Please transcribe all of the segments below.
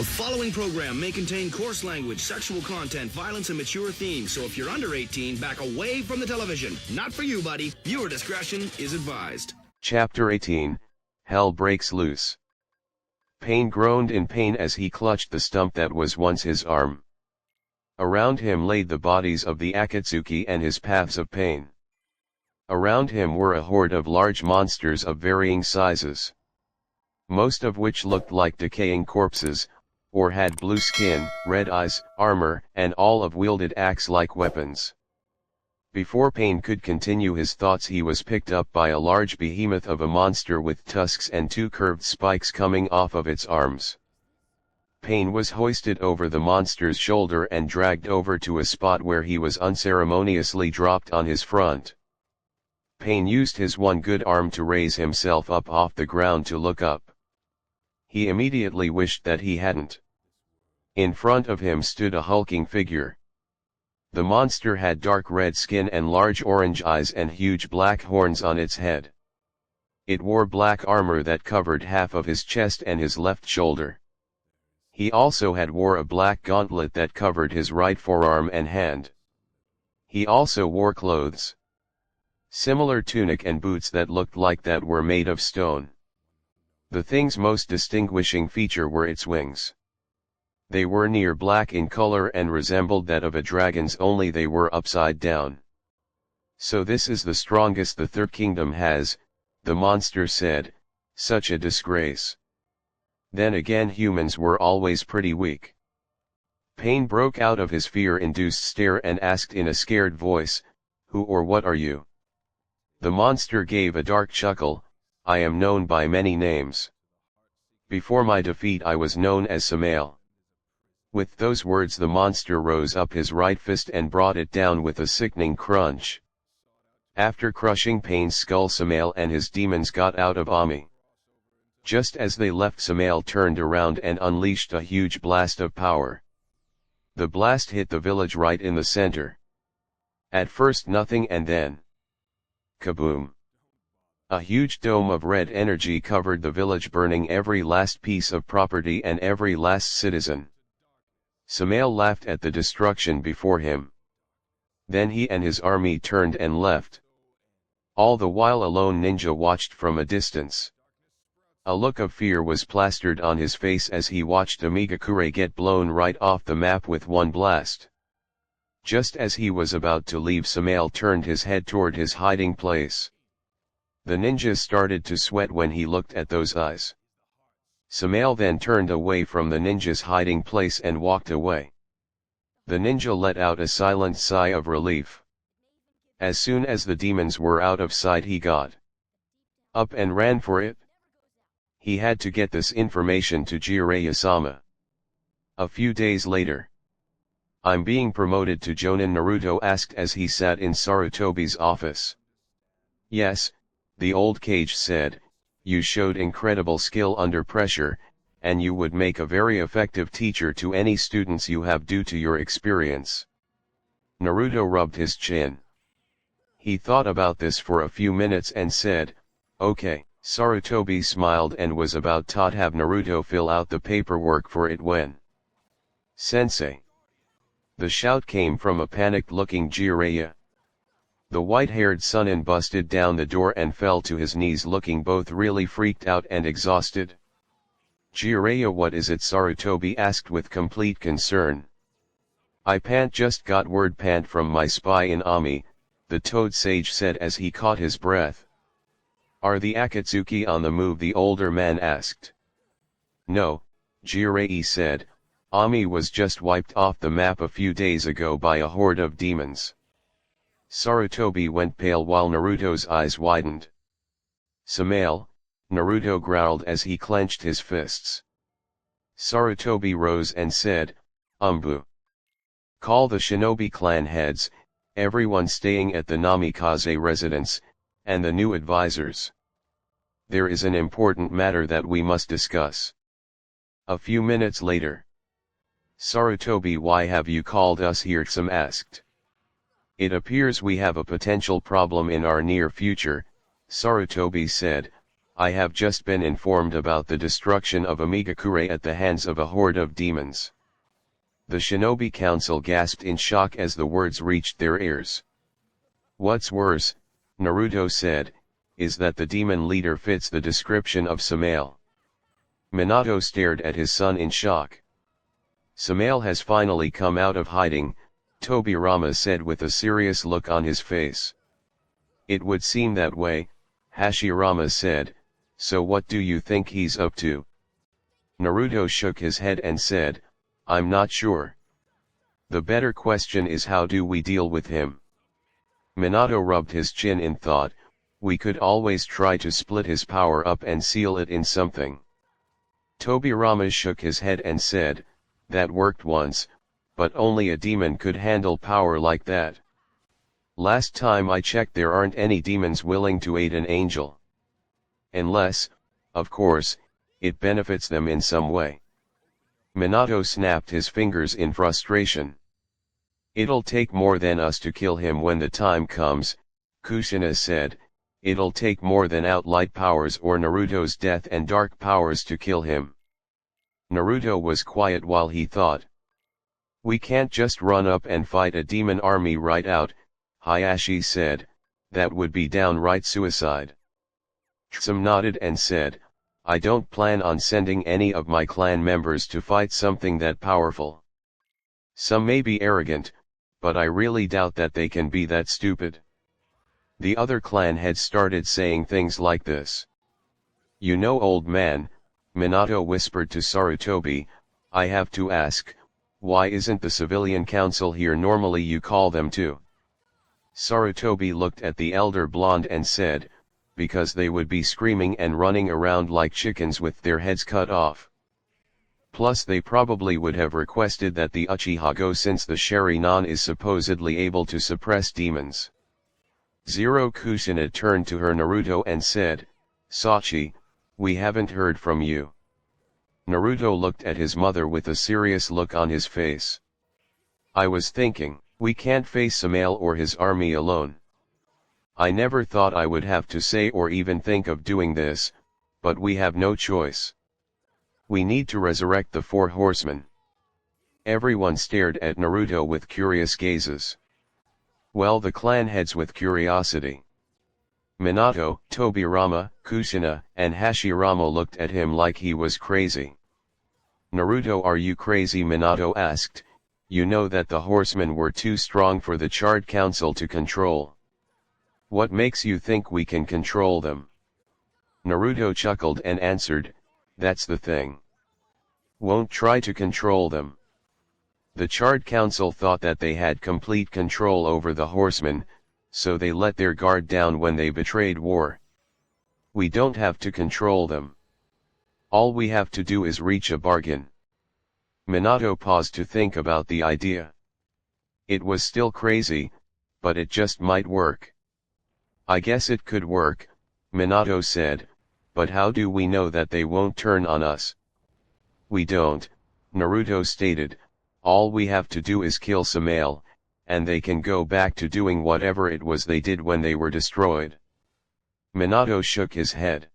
The following program may contain coarse language, sexual content, violence, and mature themes, so if you're under 18, back away from the television. Not for you, buddy. Viewer discretion is advised. Chapter 18, Hell Breaks Loose. Pain groaned in pain as he clutched the stump that was once his arm. Around him laid the bodies of the Akatsuki and his paths of pain. Around him were a horde of large monsters of varying sizes, most of which looked like decaying corpses, or had blue skin, red eyes, armor, and all of wielded axe-like weapons. Before Pain could continue his thoughts, he was picked up by a large behemoth of a monster with tusks and two curved spikes coming off of its arms. Pain was hoisted over the monster's shoulder and dragged over to a spot where he was unceremoniously dropped on his front. Pain used his one good arm to raise himself up off the ground to look up. He immediately wished that he hadn't. In front of him stood a hulking figure. The monster had dark red skin and large orange eyes and huge black horns on its head. It wore black armor that covered half of his chest and his left shoulder. He also had wore a black gauntlet that covered his right forearm and hand. He also wore clothes, similar tunic and boots that looked like that were made of stone. The thing's most distinguishing feature were its wings. They were near black in color and resembled that of a dragon's, only they were upside down. "So this is the strongest the Third Kingdom has," the monster said. "Such a disgrace. Then again, humans were always pretty weak." Pain broke out of his fear-induced stare and asked in a scared voice, "Who or what are you?" The monster gave a dark chuckle. "I am known by many names. Before my defeat I was known as Samael." With those words the monster rose up his right fist and brought it down with a sickening crunch. After crushing Pain's skull, Samael and his demons got out of Ami. Just as they left, Samael turned around and unleashed a huge blast of power. The blast hit the village right in the center. At first nothing, and then kaboom! A huge dome of red energy covered the village, burning every last piece of property and every last citizen. Samael laughed at the destruction before him. Then he and his army turned and left. All the while a lone ninja watched from a distance. A look of fear was plastered on his face as he watched Amigakure get blown right off the map with one blast. Just as he was about to leave, Samael turned his head toward his hiding place. The ninja started to sweat when he looked at those eyes. Samael then turned away from the ninja's hiding place and walked away. The ninja let out a silent sigh of relief. As soon as the demons were out of sight, he got up and ran for it. He had to get this information to Jiraiya-sama. A few days later, "I'm being promoted to Jonin," Naruto asked as he sat in Sarutobi's office. "Yes," the old Kage said, "you showed incredible skill under pressure, and you would make a very effective teacher to any students you have due to your experience." Naruto rubbed his chin. He thought about this for a few minutes and said, "Okay." Sarutobi smiled and was about to have Naruto fill out the paperwork for it when "Sensei!" the shout came from a panicked-looking Jiraiya. The white-haired Sunin busted down the door and fell to his knees, looking both really freaked out and exhausted. "Jiraiya, what is it?" Sarutobi asked with complete concern. "I just got word from my spy in Ami," the Toad Sage said as he caught his breath. "Are the Akatsuki on the move?" the older man asked. "No," Jiraiya said, "Ami was just wiped off the map a few days ago by a horde of demons." Sarutobi went pale while Naruto's eyes widened. "Samael," Naruto growled as he clenched his fists. Sarutobi rose and said, "Umbu. Call the shinobi clan heads, everyone staying at the Namikaze residence, and the new advisors. There is an important matter that we must discuss." A few minutes later, "Sarutobi, why have you called us here?" Isom asked. "It appears we have a potential problem in our near future," Sarutobi said. I have just been informed about the destruction of Amigakure at the hands of a horde of demons. The Shinobi Council gasped in shock as the words reached their ears. What's worse, Naruto said, is that the demon leader fits the description of Samael. Minato stared at his son in shock. Samael has finally come out of hiding, Tobirama said with a serious look on his face. It would seem that way, Hashirama said, so what do you think he's up to? Naruto shook his head and said, I'm not sure. The better question is how do we deal with him? Minato rubbed his chin in thought, we could always try to split his power up and seal it in something. Tobirama shook his head and said, that worked once, but only a demon could handle power like that. Last time I checked there aren't any demons willing to aid an angel. Unless, of course, it benefits them in some way. Minato snapped his fingers in frustration. It'll take more than us to kill him when the time comes, Kushina said, it'll take more than Outlight powers or Naruto's death and dark powers to kill him. Naruto was quiet while he thought. We can't just run up and fight a demon army right out, Hayashi said, that would be downright suicide. Isom nodded and said, I don't plan on sending any of my clan members to fight something that powerful. Some may be arrogant, but I really doubt that they can be that stupid. The other clan heads started saying things like this. You know, old man, Minato whispered to Sarutobi, I have to ask, why isn't the civilian council here? Normally you call them to. Sarutobi looked at the elder blonde and said, because they would be screaming and running around like chickens with their heads cut off. Plus they probably would have requested that the Uchiha go since the Sharingan is supposedly able to suppress demons. Zero Kushina turned to her Naruto and said, Sachi, we haven't heard from you. Naruto looked at his mother with a serious look on his face. I was thinking, we can't face Samael or his army alone. I never thought I would have to say or even think of doing this, but we have no choice. We need to resurrect the four horsemen. Everyone stared at Naruto with curious gazes. Well, the clan heads with curiosity. Minato, Tobirama, Kushina, and Hashirama looked at him like he was crazy. Naruto, are you crazy? Minato asked, you know that the horsemen were too strong for the Charred Council to control. What makes you think we can control them? Naruto chuckled and answered, that's the thing. Won't try to control them. The Charred Council thought that they had complete control over the horsemen, so they let their guard down when they betrayed war. We don't have to control them. All we have to do is reach a bargain. Minato paused to think about the idea. It was still crazy, but it just might work. I guess it could work, Minato said, but how do we know that they won't turn on us? We don't, Naruto stated, all we have to do is kill Samael, and they can go back to doing whatever it was they did when they were destroyed. Minato shook his head.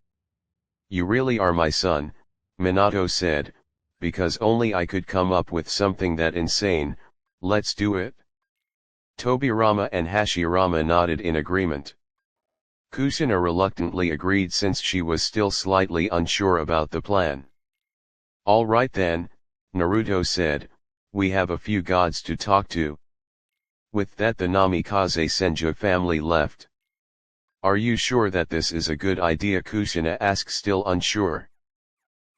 You really are my son, Minato said, because only I could come up with something that insane. Let's do it. Tobirama and Hashirama nodded in agreement. Kushina reluctantly agreed since she was still slightly unsure about the plan. All right then, Naruto said, we have a few gods to talk to. With that the Namikaze Senju family left. Are you sure that this is a good idea? Kushina asked, still unsure.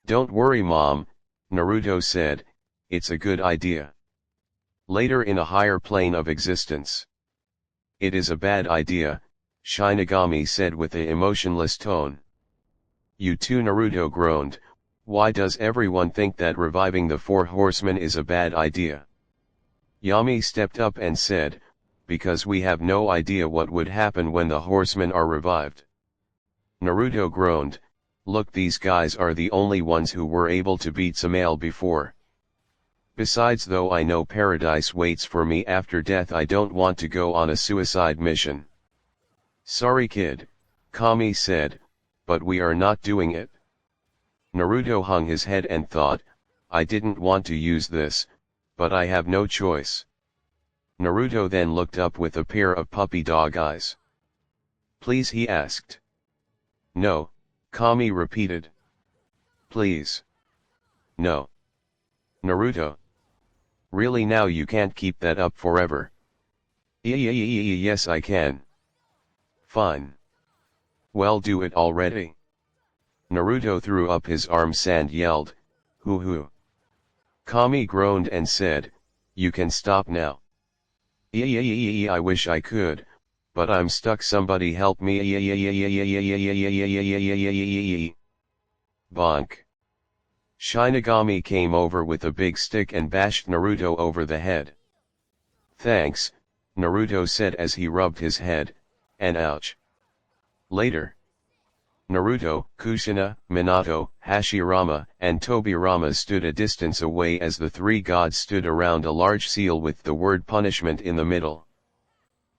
Don't worry mom, Naruto said, it's a good idea. Later in a higher plane of existence. It is a bad idea, Shinigami said with an emotionless tone. You too, Naruto groaned, why does everyone think that reviving the four horsemen is a bad idea? Yami stepped up and said, because we have no idea what would happen when the horsemen are revived. Naruto groaned, look, these guys are the only ones who were able to beat Samael before. Besides, though I know paradise waits for me after death, I don't want to go on a suicide mission. Sorry kid, Kami said, but we are not doing it. Naruto hung his head and thought, I didn't want to use this, but I have no choice. Naruto then looked up with a pair of puppy dog eyes. Please, he asked. No, Kami repeated. Please. No. Naruto. Really, now you can't keep that up forever. Yes, I can. Fine. Well, do it already. Naruto threw up his arms and yelled, hoo hoo. Kami groaned and said, you can stop now. I wish I could, but I'm stuck, somebody help me. Bonk. Shinigami came over with a big stick and bashed Naruto over the head. Thanks, Naruto said as he rubbed his head, and ouch. Later, Naruto, Kushina, Minato, Hashirama, and Tobirama stood a distance away as the three gods stood around a large seal with the word punishment in the middle.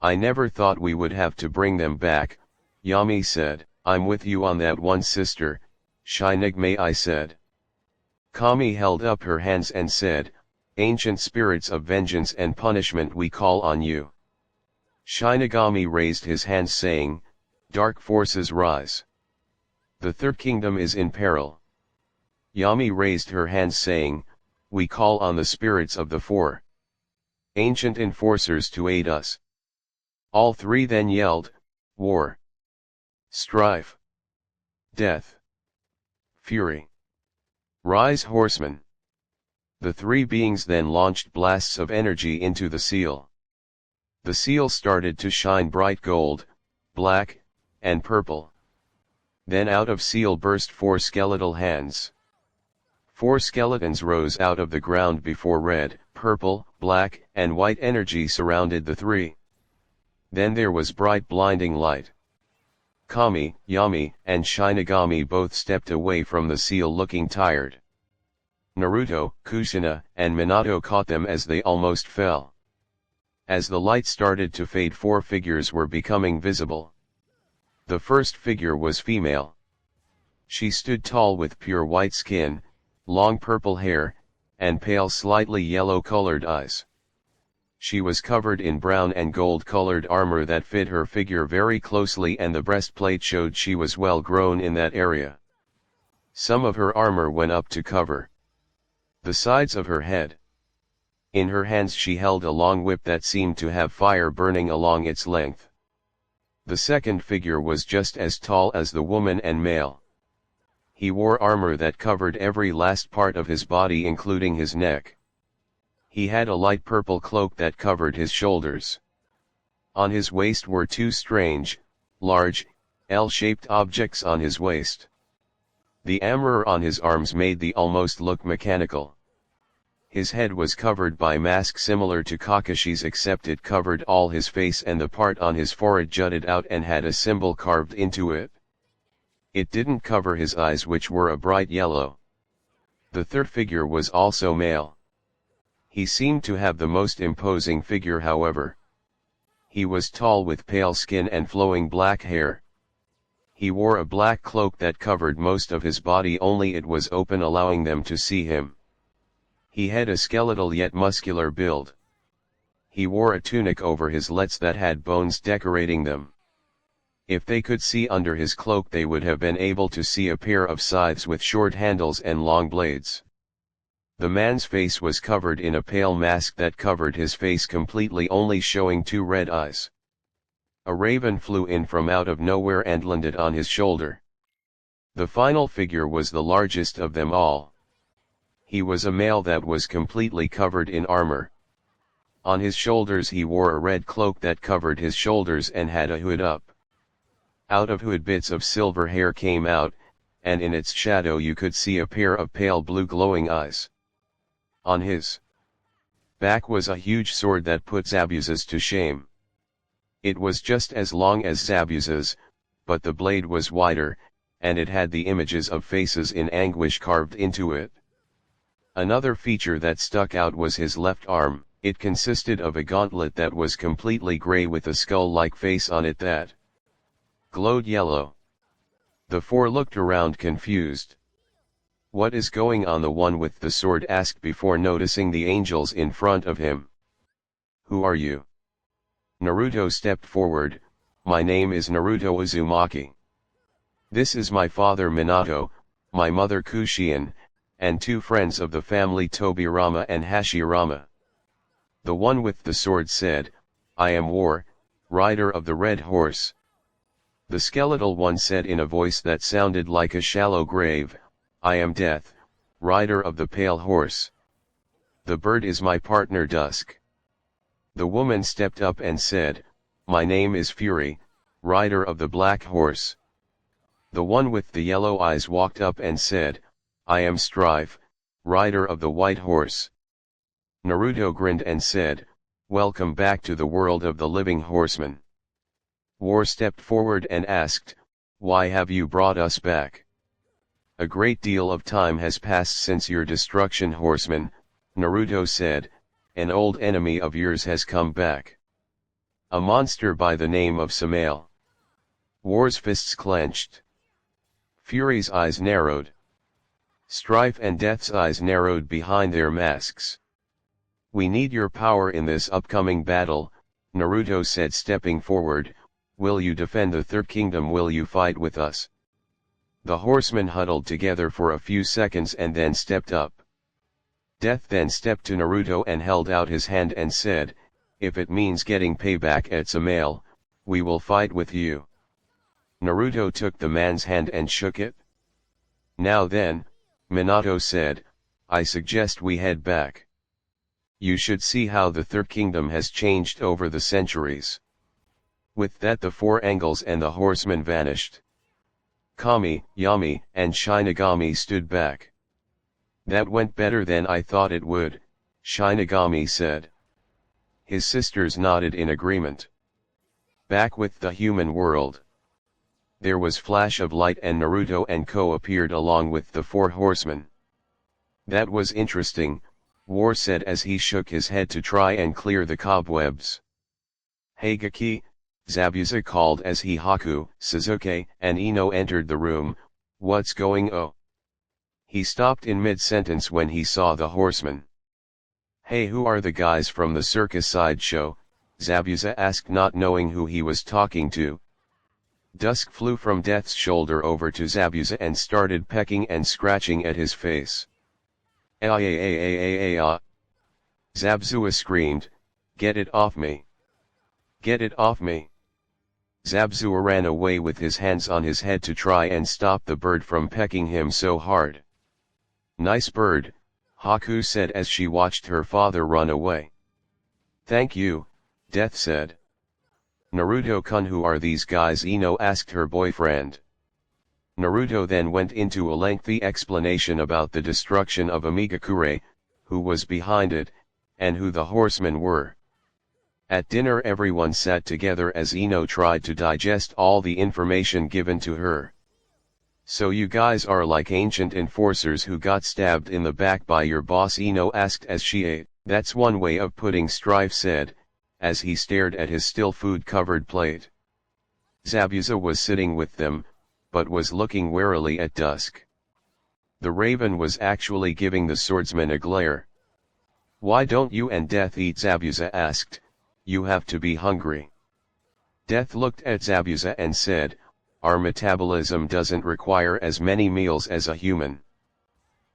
I never thought we would have to bring them back, Yami said. I'm with you on that one, sister, Shinigami said. Kami held up her hands and said, ancient spirits of vengeance and punishment, we call on you. Shinigami raised his hands saying, dark forces rise. The third kingdom is in peril. Yami raised her hands saying, we call on the spirits of the four ancient enforcers to aid us. All three then yelled, war, strife, death, fury. Rise, horsemen. The three beings then launched blasts of energy into the seal. The seal started to shine bright gold, black, and purple. Then out of seal burst four skeletal hands. Four skeletons rose out of the ground before red, purple, black, and white energy surrounded the three. Then there was bright blinding light. Kami, Yami, and Shinigami both stepped away from the seal looking tired. Naruto, Kushina, and Minato caught them as they almost fell. As the light started to fade, four figures were becoming visible. The first figure was female. She stood tall with pure white skin, long purple hair, and pale slightly yellow-colored eyes. She was covered in brown and gold-colored armor that fit her figure very closely, and the breastplate showed she was well grown in that area. Some of her armor went up to cover the sides of her head. In her hands she held a long whip that seemed to have fire burning along its length. The second figure was just as tall as the woman and male. He wore armor that covered every last part of his body including his neck. He had a light purple cloak that covered his shoulders. On his waist were two strange, large, L-shaped objects on his waist. The armor on his arms made the almost look mechanical. His head was covered by mask similar to Kakashi's, except it covered all his face, and the part on his forehead jutted out and had a symbol carved into it. It didn't cover his eyes, which were a bright yellow. The third figure was also male. He seemed to have the most imposing figure, however. He was tall with pale skin and flowing black hair. He wore a black cloak that covered most of his body, only it was open, allowing them to see him. He had a skeletal yet muscular build. He wore a tunic over his legs that had bones decorating them. If they could see under his cloak, they would have been able to see a pair of scythes with short handles and long blades. The man's face was covered in a pale mask that covered his face completely, only showing two red eyes. A raven flew in from out of nowhere and landed on his shoulder. The final figure was the largest of them all. He was a male that was completely covered in armor. On his shoulders he wore a red cloak that covered his shoulders and had a hood up. Out of hood bits of silver hair came out, and in its shadow you could see a pair of pale blue glowing eyes. On his back was a huge sword that put Zabuza's to shame. It was just as long as Zabuza's, but the blade was wider, and it had the images of faces in anguish carved into it. Another feature that stuck out was his left arm. It consisted of a gauntlet that was completely gray with a skull-like face on it that glowed yellow. The four looked around confused. What is going on? The one with the sword asked before noticing the angels in front of him. Who are you? Naruto stepped forward. My name is Naruto Uzumaki. This is my father Minato, my mother Kushiin, and two friends of the family Tobirama and Hashirama. The one with the sword said, I am War, rider of the red horse. The skeletal one said in a voice that sounded like a shallow grave, I am Death, rider of the pale horse. The bird is my partner Dusk. The woman stepped up and said, my name is Fury, rider of the black horse. The one with the yellow eyes walked up and said, I am Strife, rider of the white horse. Naruto grinned and said, welcome back to the world of the living horseman. War stepped forward and asked, why have you brought us back? A great deal of time has passed since your destruction, horseman, Naruto said, an old enemy of yours has come back. A monster by the name of Samael. War's fists clenched. Fury's eyes narrowed. Strife and Death's eyes narrowed behind their masks. We need your power in this upcoming battle, Naruto said stepping forward. Will you defend the Third Kingdom? Will you fight with us? The horsemen huddled together for a few seconds and then stepped up. Death then stepped to Naruto and held out his hand and said, if it means getting payback at Samael, we will fight with you. Naruto took the man's hand and shook it. Now then, Minato said, I suggest we head back. You should see how the Third Kingdom has changed over the centuries. With that the four angles and the horsemen vanished. Kami, Yami, and Shinigami stood back. That went better than I thought it would, Shinigami said. His sisters nodded in agreement. Back with the human world. There was flash of light and Naruto and Ko appeared along with the four horsemen. That was interesting, War said as he shook his head to try and clear the cobwebs. Hey Gaki, Zabuza called as he Haku, Sasuke, and Ino entered the room. What's going on? He stopped in mid-sentence when he saw the horsemen. Hey, who are the guys from the circus sideshow? Zabuza asked, not knowing who he was talking to. Dusk flew from Death's shoulder over to Zabuza and started pecking and scratching at his face. Ah! Zabuza screamed, get it off me! Get it off me! Zabuza ran away with his hands on his head to try and stop the bird from pecking him so hard. Nice bird, Haku said as she watched her father run away. Thank you, Death said. Naruto-kun, who are these guys? Ino asked her boyfriend. Naruto then went into a lengthy explanation about the destruction of Amigakure, who was behind it, and who the horsemen were. At dinner everyone sat together as Ino tried to digest all the information given to her. So you guys are like ancient enforcers who got stabbed in the back by your boss? Ino asked as she ate. That's one way of putting, Strife said, as he stared at his still food-covered plate. Zabuza was sitting with them, but was looking warily at Dusk. The raven was actually giving the swordsman a glare. Why don't you and Death eat? Zabuza asked, you have to be hungry. Death looked at Zabuza and said, our metabolism doesn't require as many meals as a human.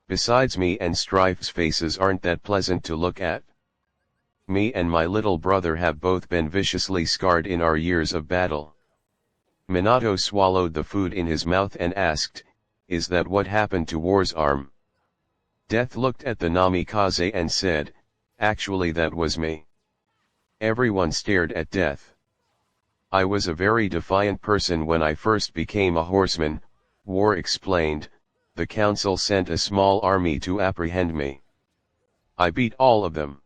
Besides, me and Strife's faces aren't that pleasant to look at. Me and my little brother have both been viciously scarred in our years of battle. Minato swallowed the food in his mouth and asked, is that what happened to War's arm? Death looked at the Namikaze and said, actually that was me. Everyone stared at Death. I was a very defiant person when I first became a horseman, War explained. The council sent a small army to apprehend me. I beat all of them.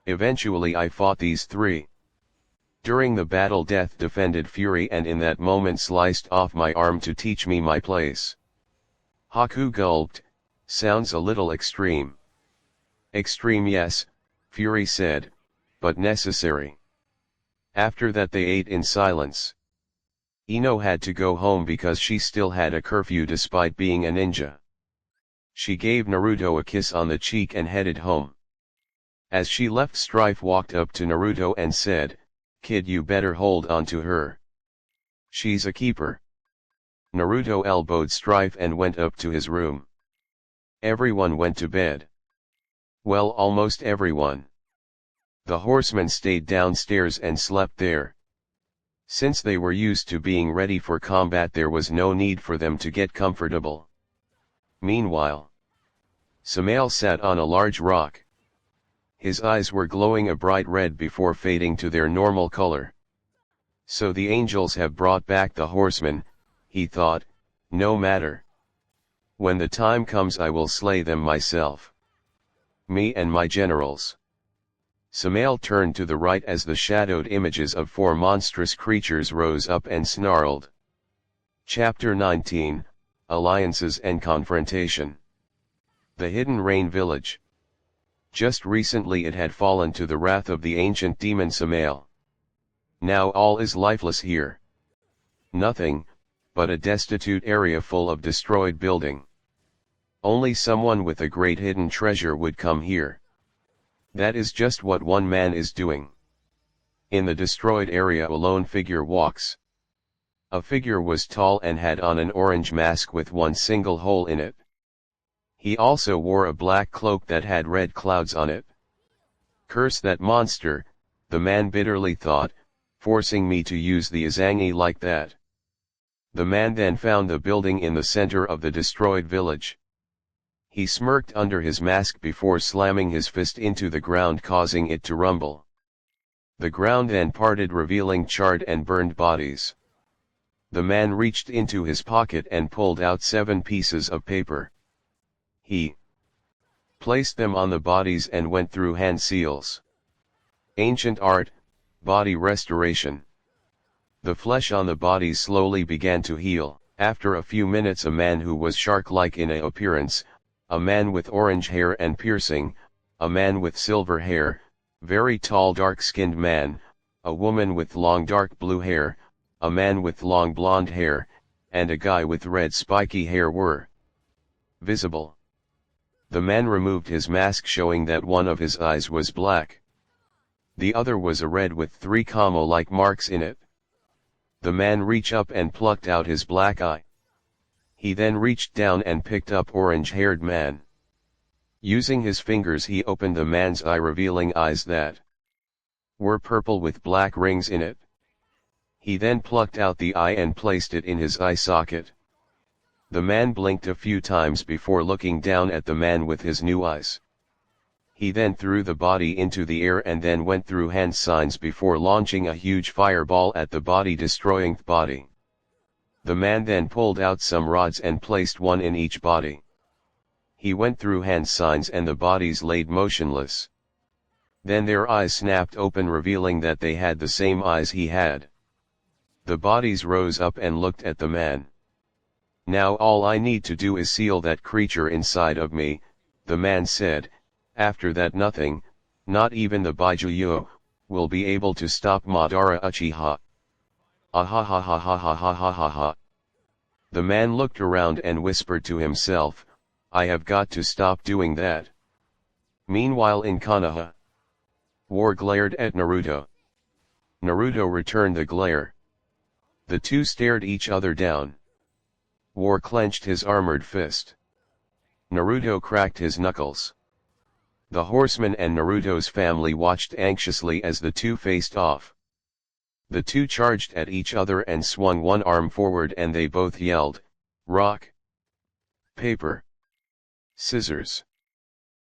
Eventually I fought these three. During the battle Death defended Fury and in that moment sliced off my arm to teach me my place. Haku gulped, sounds a little extreme. Extreme, yes, Fury said, but necessary. After that they ate in silence. Ino had to go home because she still had a curfew despite being a ninja. She gave Naruto a kiss on the cheek and headed home. As she left, Strife walked up to Naruto and said, "Kid, you better hold on to her. She's a keeper." Naruto elbowed Strife and went up to his room. Everyone went to bed. Well, almost everyone. The horsemen stayed downstairs and slept there. Since they were used to being ready for combat, there was no need for them to get comfortable. Meanwhile, Samael sat on a large rock. His eyes were glowing a bright red before fading to their normal color. So the angels have brought back the horsemen, he thought. No matter. When the time comes, I will slay them myself. Me and my generals. Samael turned to the right as the shadowed images of 4 monstrous creatures rose up and snarled. Chapter 19, Alliances and Confrontation. The Hidden Rain Village. Just recently it had fallen to the wrath of the ancient demon Samael. Now all is lifeless here. Nothing, but a destitute area full of destroyed building. Only someone with a great hidden treasure would come here. That is just what one man is doing. In the destroyed area a lone figure walks. A figure was tall and had on an orange mask with one single hole in it. He also wore a black cloak that had red clouds on it. Curse that monster, the man bitterly thought, forcing me to use the Izangi like that. The man then found the building in the center of the destroyed village. He smirked under his mask before slamming his fist into the ground, causing it to rumble. The ground then parted, revealing charred and burned bodies. The man reached into his pocket and pulled out 7 pieces of paper. He placed them on the bodies and went through hand seals. Ancient art, body restoration. The flesh on the bodies slowly began to heal. After a few minutes, a man who was shark-like in appearance, a man with orange hair and piercing, a man with silver hair, very tall dark-skinned man, a woman with long dark blue hair, a man with long blonde hair, and a guy with red spiky hair were visible. The man removed his mask, showing that one of his eyes was black. The other was a red with 3 comma-like marks in it. The man reached up and plucked out his black eye. He then reached down and picked up orange-haired man. Using his fingers he opened the man's eye, revealing eyes that were purple with black rings in it. He then plucked out the eye and placed it in his eye socket. The man blinked a few times before looking down at the man with his new eyes. He then threw the body into the air and then went through hand signs before launching a huge fireball at the body, destroying the body. The man then pulled out some rods and placed one in each body. He went through hand signs and the bodies laid motionless. Then their eyes snapped open, revealing that they had the same eyes he had. The bodies rose up and looked at the man. Now all I need to do is seal that creature inside of me, the man said. After that nothing, not even the Baijuyo, will be able to stop Madara Uchiha. Ah. The man looked around and whispered to himself, I have got to stop doing that. Meanwhile in Konoha, War glared at Naruto. Naruto returned the glare. The two stared each other down. War clenched his armored fist. Naruto cracked his knuckles. The horseman and Naruto's family watched anxiously as the two faced off. The two charged at each other and swung one arm forward, and they both yelled, rock, paper, scissors.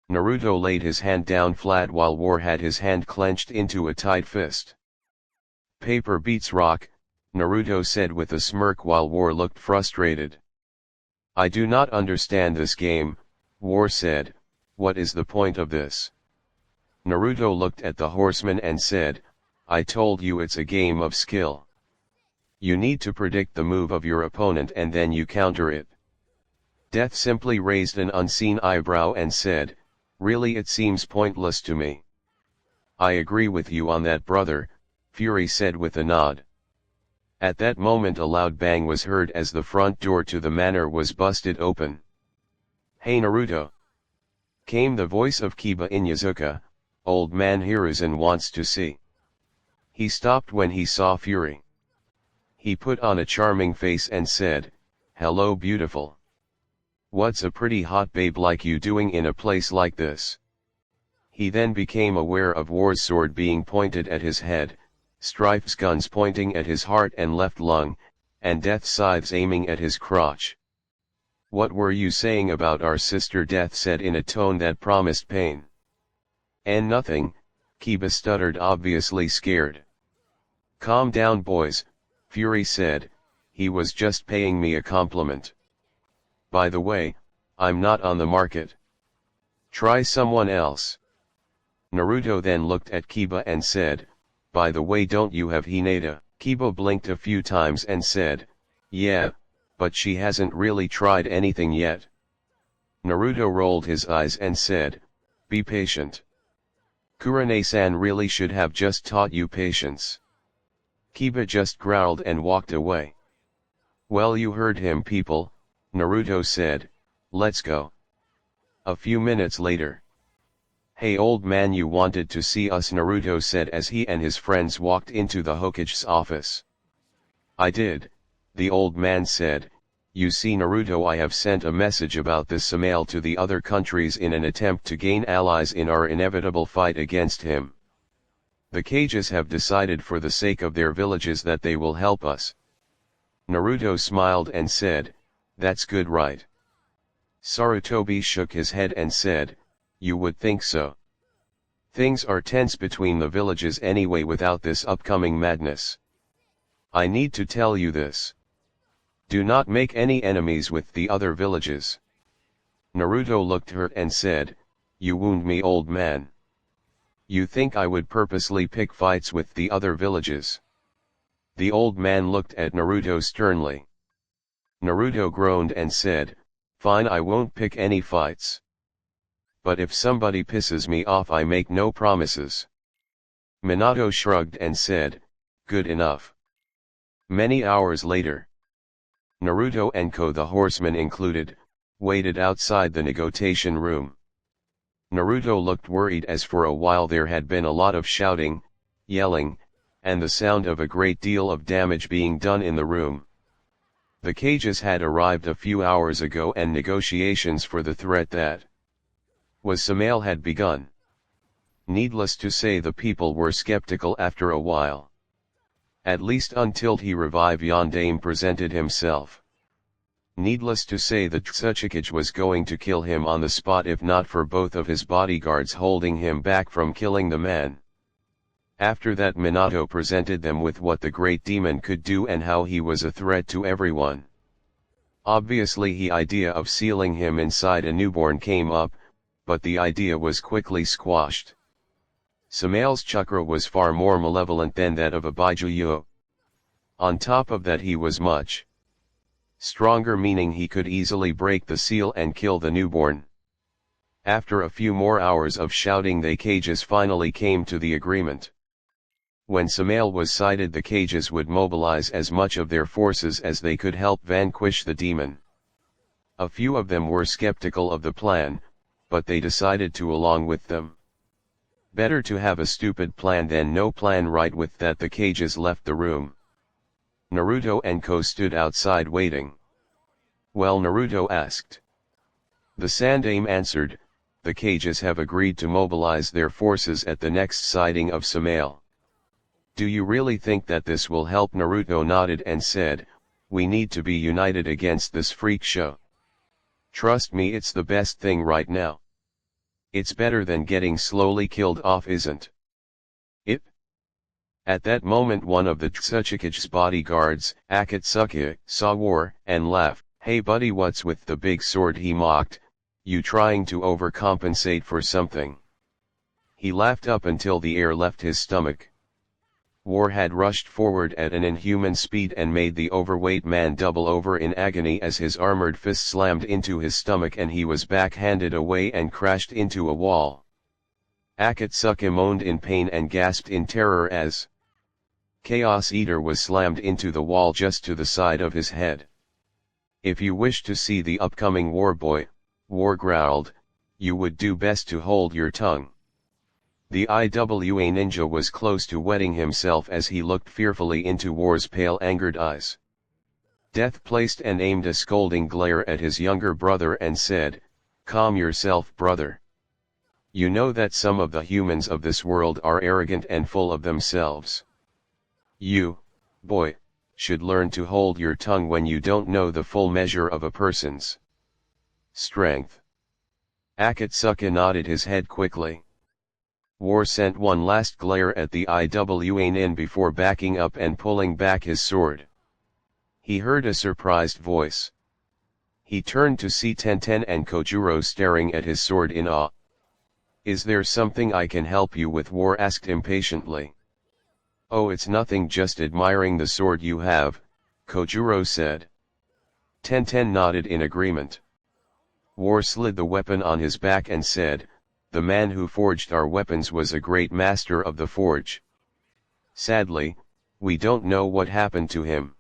Naruto laid his hand down flat while War had his hand clenched into a tight fist. Paper beats rock, Naruto said with a smirk while War looked frustrated. I do not understand this game, War said. What is the point of this? Naruto looked at the horseman and said, I told you it's a game of skill. You need to predict the move of your opponent and then you counter it. Death simply raised an unseen eyebrow and said, really it seems pointless to me. I agree with you on that, brother, Fury said with a nod. At that moment a loud bang was heard as the front door to the manor was busted open. "Hey Naruto!" came the voice of Kiba Inyazuka. "Old man Hiruzen wants to see." He stopped when he saw Fury. He put on a charming face and said, "Hello beautiful. What's a pretty hot babe like you doing in a place like this?" He then became aware of War's sword being pointed at his head, Strife's guns pointing at his heart and left lung, and Death's scythes aiming at his crotch. "What were you saying about our sister?" Death said in a tone that promised pain. "And nothing," Kiba stuttered, obviously scared. "Calm down boys," Fury said, "he was just paying me a compliment. By the way, I'm not on the market. Try someone else." Naruto then looked at Kiba and said, "By the way, don't you have Hinata?" Kiba blinked a few times and said, "Yeah, but she hasn't really tried anything yet." Naruto rolled his eyes and said, "Be patient. Kurane-san really should have just taught you patience." Kiba just growled and walked away. "Well, you heard him people," Naruto said, "let's go." A few minutes later. "Hey old man, you wanted to see us," Naruto said as he and his friends walked into the Hokage's office. "I did," the old man said. "You see Naruto, I have sent a message about this Samael to the other countries in an attempt to gain allies in our inevitable fight against him. The Kages have decided for the sake of their villages that they will help us." Naruto smiled and said, "That's good, right?" Sarutobi shook his head and said, "You would think so. Things are tense between the villages anyway without this upcoming madness. I need to tell you this. Do not make any enemies with the other villages." Naruto looked hurt and said, "You wound me, old man. You think I would purposely pick fights with the other villages?" The old man looked at Naruto sternly. Naruto groaned and said, "Fine, I won't pick any fights. But if somebody pisses me off, I make no promises." Minato shrugged and said, "Good enough." Many hours later. Naruto and Ko, the horseman included, waited outside the negotiation room. Naruto looked worried as for a while there had been a lot of shouting, yelling, and the sound of a great deal of damage being done in the room. The Kages had arrived a few hours ago and negotiations for the threat that was Samael had begun. Needless to say, the people were skeptical after a while. At least until he revived Yondaime presented himself. Needless to say, the Tsuchikage was going to kill him on the spot if not for both of his bodyguards holding him back from killing the man. After that, Minato presented them with what the great demon could do and how he was a threat to everyone. Obviously the idea of sealing him inside a newborn came up, but the idea was quickly squashed. Samael's chakra was far more malevolent than that of a Baijuyo. On top of that, he was much stronger, meaning he could easily break the seal and kill the newborn. After a few more hours of shouting, the Kages finally came to the agreement. When Samael was sighted, the Kages would mobilize as much of their forces as they could help vanquish the demon. A few of them were skeptical of the plan, but they decided to along with them. Better to have a stupid plan than no plan. Right with that, the Kages left the room. Naruto and Ko stood outside waiting. "Well?" Naruto asked. The Sandaime answered, "The Kages have agreed to mobilize their forces at the next sighting of Samael." "Do you really think that this will help?" Naruto nodded and said, "We need to be united against this freak show. Trust me, it's the best thing right now. It's better than getting slowly killed off, isn't it?" At that moment, one of the Tsuchikage's bodyguards, Akatsuki, saw War, and laughed. "Hey buddy, what's with the big sword?" he mocked. "You trying to overcompensate for something?" He laughed up until the air left his stomach. War had rushed forward at an inhuman speed and made the overweight man double over in agony as his armored fist slammed into his stomach and he was backhanded away and crashed into a wall. Akatsuki moaned in pain and gasped in terror as Chaos Eater was slammed into the wall just to the side of his head. If you wish to see the upcoming war boy, War growled, you would do best to hold your tongue. The IWA ninja was close to wetting himself as he looked fearfully into War's pale angered eyes. Death placed and aimed a scolding glare at his younger brother and said, calm yourself, brother. You know that some of the humans of this world are arrogant and full of themselves. You, boy, should learn to hold your tongue when you don't know the full measure of a person's strength. Akatsuki nodded his head quickly. War sent one last glare at the IWA nin before backing up and pulling back his sword. He heard a surprised voice. He turned to see Tenten and Kojuro staring at his sword in awe. Is there something I can help you with? War asked impatiently. Oh, it's nothing, just admiring the sword you have, Kojuro said. Tenten nodded in agreement. War slid the weapon on his back and said, the man who forged our weapons was a great master of the forge. Sadly, we don't know what happened to him.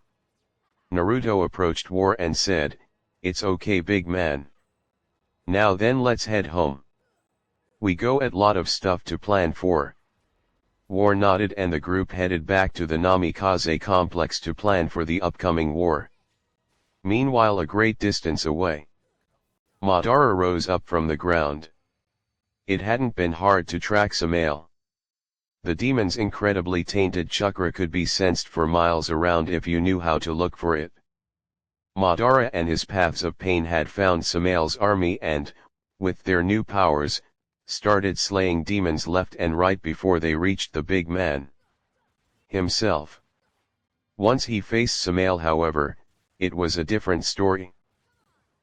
Naruto approached War and said, it's okay, big man. Now then, let's head home. We go at lot of stuff to plan for. War nodded and the group headed back to the Namikaze complex to plan for the upcoming war. Meanwhile, a great distance away, Madara rose up from the ground. It hadn't been hard to track Samael. The demon's incredibly tainted chakra could be sensed for miles around if you knew how to look for it. Madara and his paths of pain had found Samael's army and, with their new powers, started slaying demons left and right before they reached the big man himself. Once he faced Samael, however, it was a different story.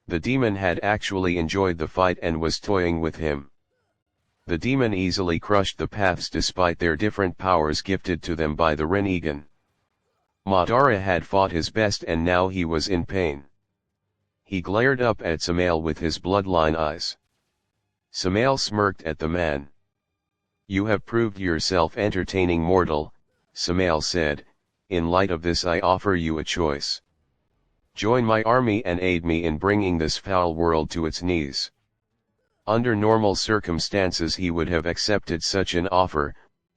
The demon had actually enjoyed the fight and was toying with him. The demon easily crushed the paths despite their different powers gifted to them by the Rinnegan. Madara had fought his best and now he was in pain. He glared up at Samael with his bloodline eyes. Samael smirked at the man. You have proved yourself entertaining, mortal, Samael said. In light of this, I offer you a choice. Join my army and aid me in bringing this foul world to its knees. Under normal circumstances he would have accepted such an offer,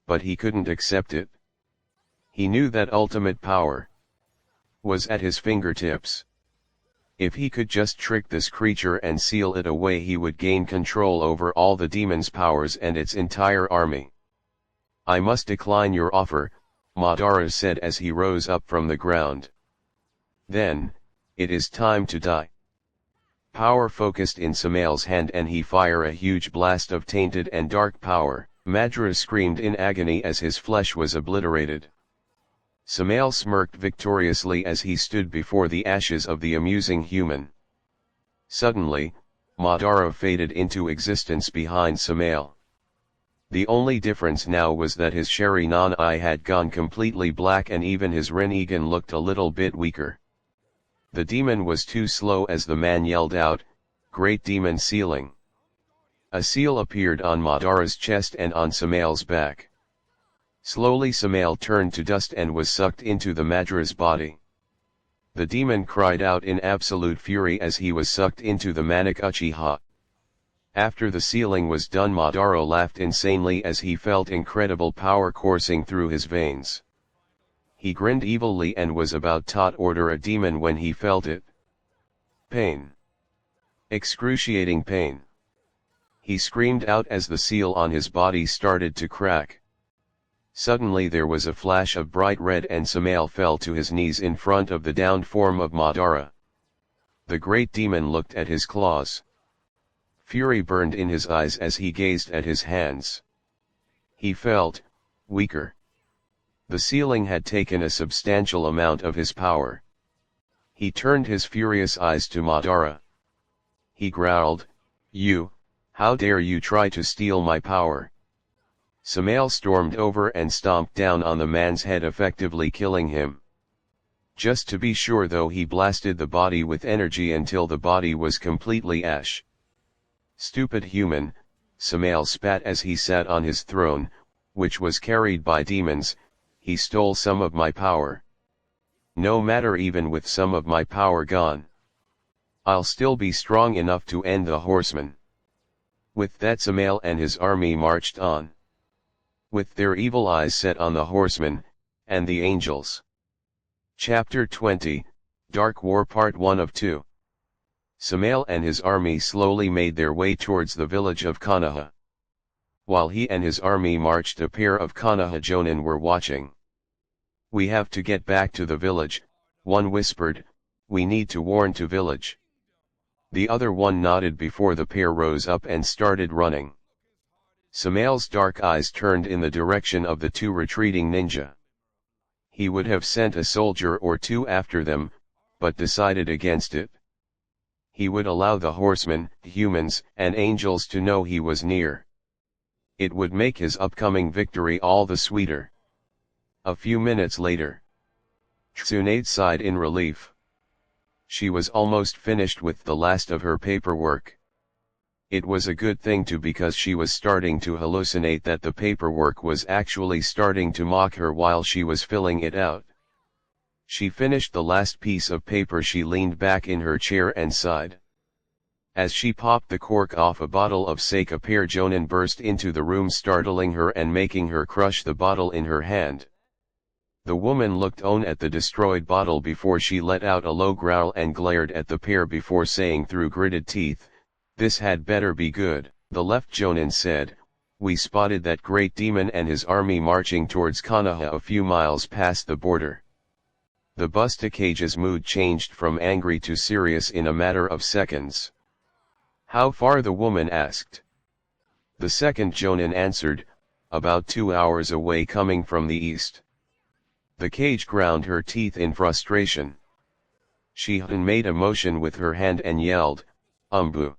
but he couldn't accept it. He knew that ultimate power was at his fingertips. If he could just trick this creature and seal it away, he would gain control over all the demon's powers and its entire army. I must decline your offer, Madara said as he rose up from the ground. Then, it is time to die. Power focused in Samael's hand and he fired a huge blast of tainted and dark power. Madara screamed in agony as his flesh was obliterated. Samael smirked victoriously as he stood before the ashes of the amusing human. Suddenly, Madara faded into existence behind Samael. The only difference now was that his Sharingan eye had gone completely black and even his Rinnegan looked a little bit weaker. The demon was too slow as the man yelled out, Great Demon Sealing. A seal appeared on Madara's chest and on Samael's back. Slowly Samael turned to dust and was sucked into the Madara's body. The demon cried out in absolute fury as he was sucked into the Manic Uchiha. After the sealing was done, Madara laughed insanely as he felt incredible power coursing through his veins. He grinned evilly and was about to order a demon when he felt it. Pain. Excruciating pain. He screamed out as the seal on his body started to crack. Suddenly there was a flash of bright red and Samael fell to his knees in front of the downed form of Madara. The great demon looked at his claws. Fury burned in his eyes as he gazed at his hands. He felt weaker. The sealing had taken a substantial amount of his power. He turned his furious eyes to Madara. He growled, You, how dare you try to steal my power? Samael stormed over and stomped down on the man's head, effectively killing him. Just to be sure though, he blasted the body with energy until the body was completely ash. Stupid human, Samael spat as he sat on his throne, which was carried by demons. he stole some of my power. No matter, even with some of my power gone, I'll still be strong enough to end the horseman." With that Samael and his army marched on, with their evil eyes set on the horsemen, and the angels. Chapter 20, Dark War Part 1 of 2. Samael and his army slowly made their way towards the village of Konoha. While he and his army marched, a pair of Konoha jonin were watching. "We have to get back to the village," one whispered. "We need to warn to village." The other one nodded before the pair rose up and started running. Samael's dark eyes turned in the direction of the two retreating ninja. He would have sent a soldier or two after them, but decided against it. He would allow the horsemen, humans, and angels to know he was near. It would make his upcoming victory all the sweeter. A few minutes later, Tsunade sighed in relief. She was almost finished with the last of her paperwork. It was a good thing too, because she was starting to hallucinate that the paperwork was actually starting to mock her while she was filling it out. She finished the last piece of paper. She leaned back in her chair and sighed. As she popped the cork off a bottle of sake, a pair jonin burst into the room, startling her and making her crush the bottle in her hand. The woman looked on at the destroyed bottle before she let out a low growl and glared at the pair before saying through gritted teeth, "This had better be good." The left jonin said, "We spotted that great demon and his army marching towards Konoha a few miles past the border." The Bustacage's mood changed from angry to serious in a matter of seconds. "How far?" the woman asked. The second jonin answered, "About 2 hours away, coming from the east." The cage ground her teeth in frustration. She made a motion with her hand and yelled, "Umbu!"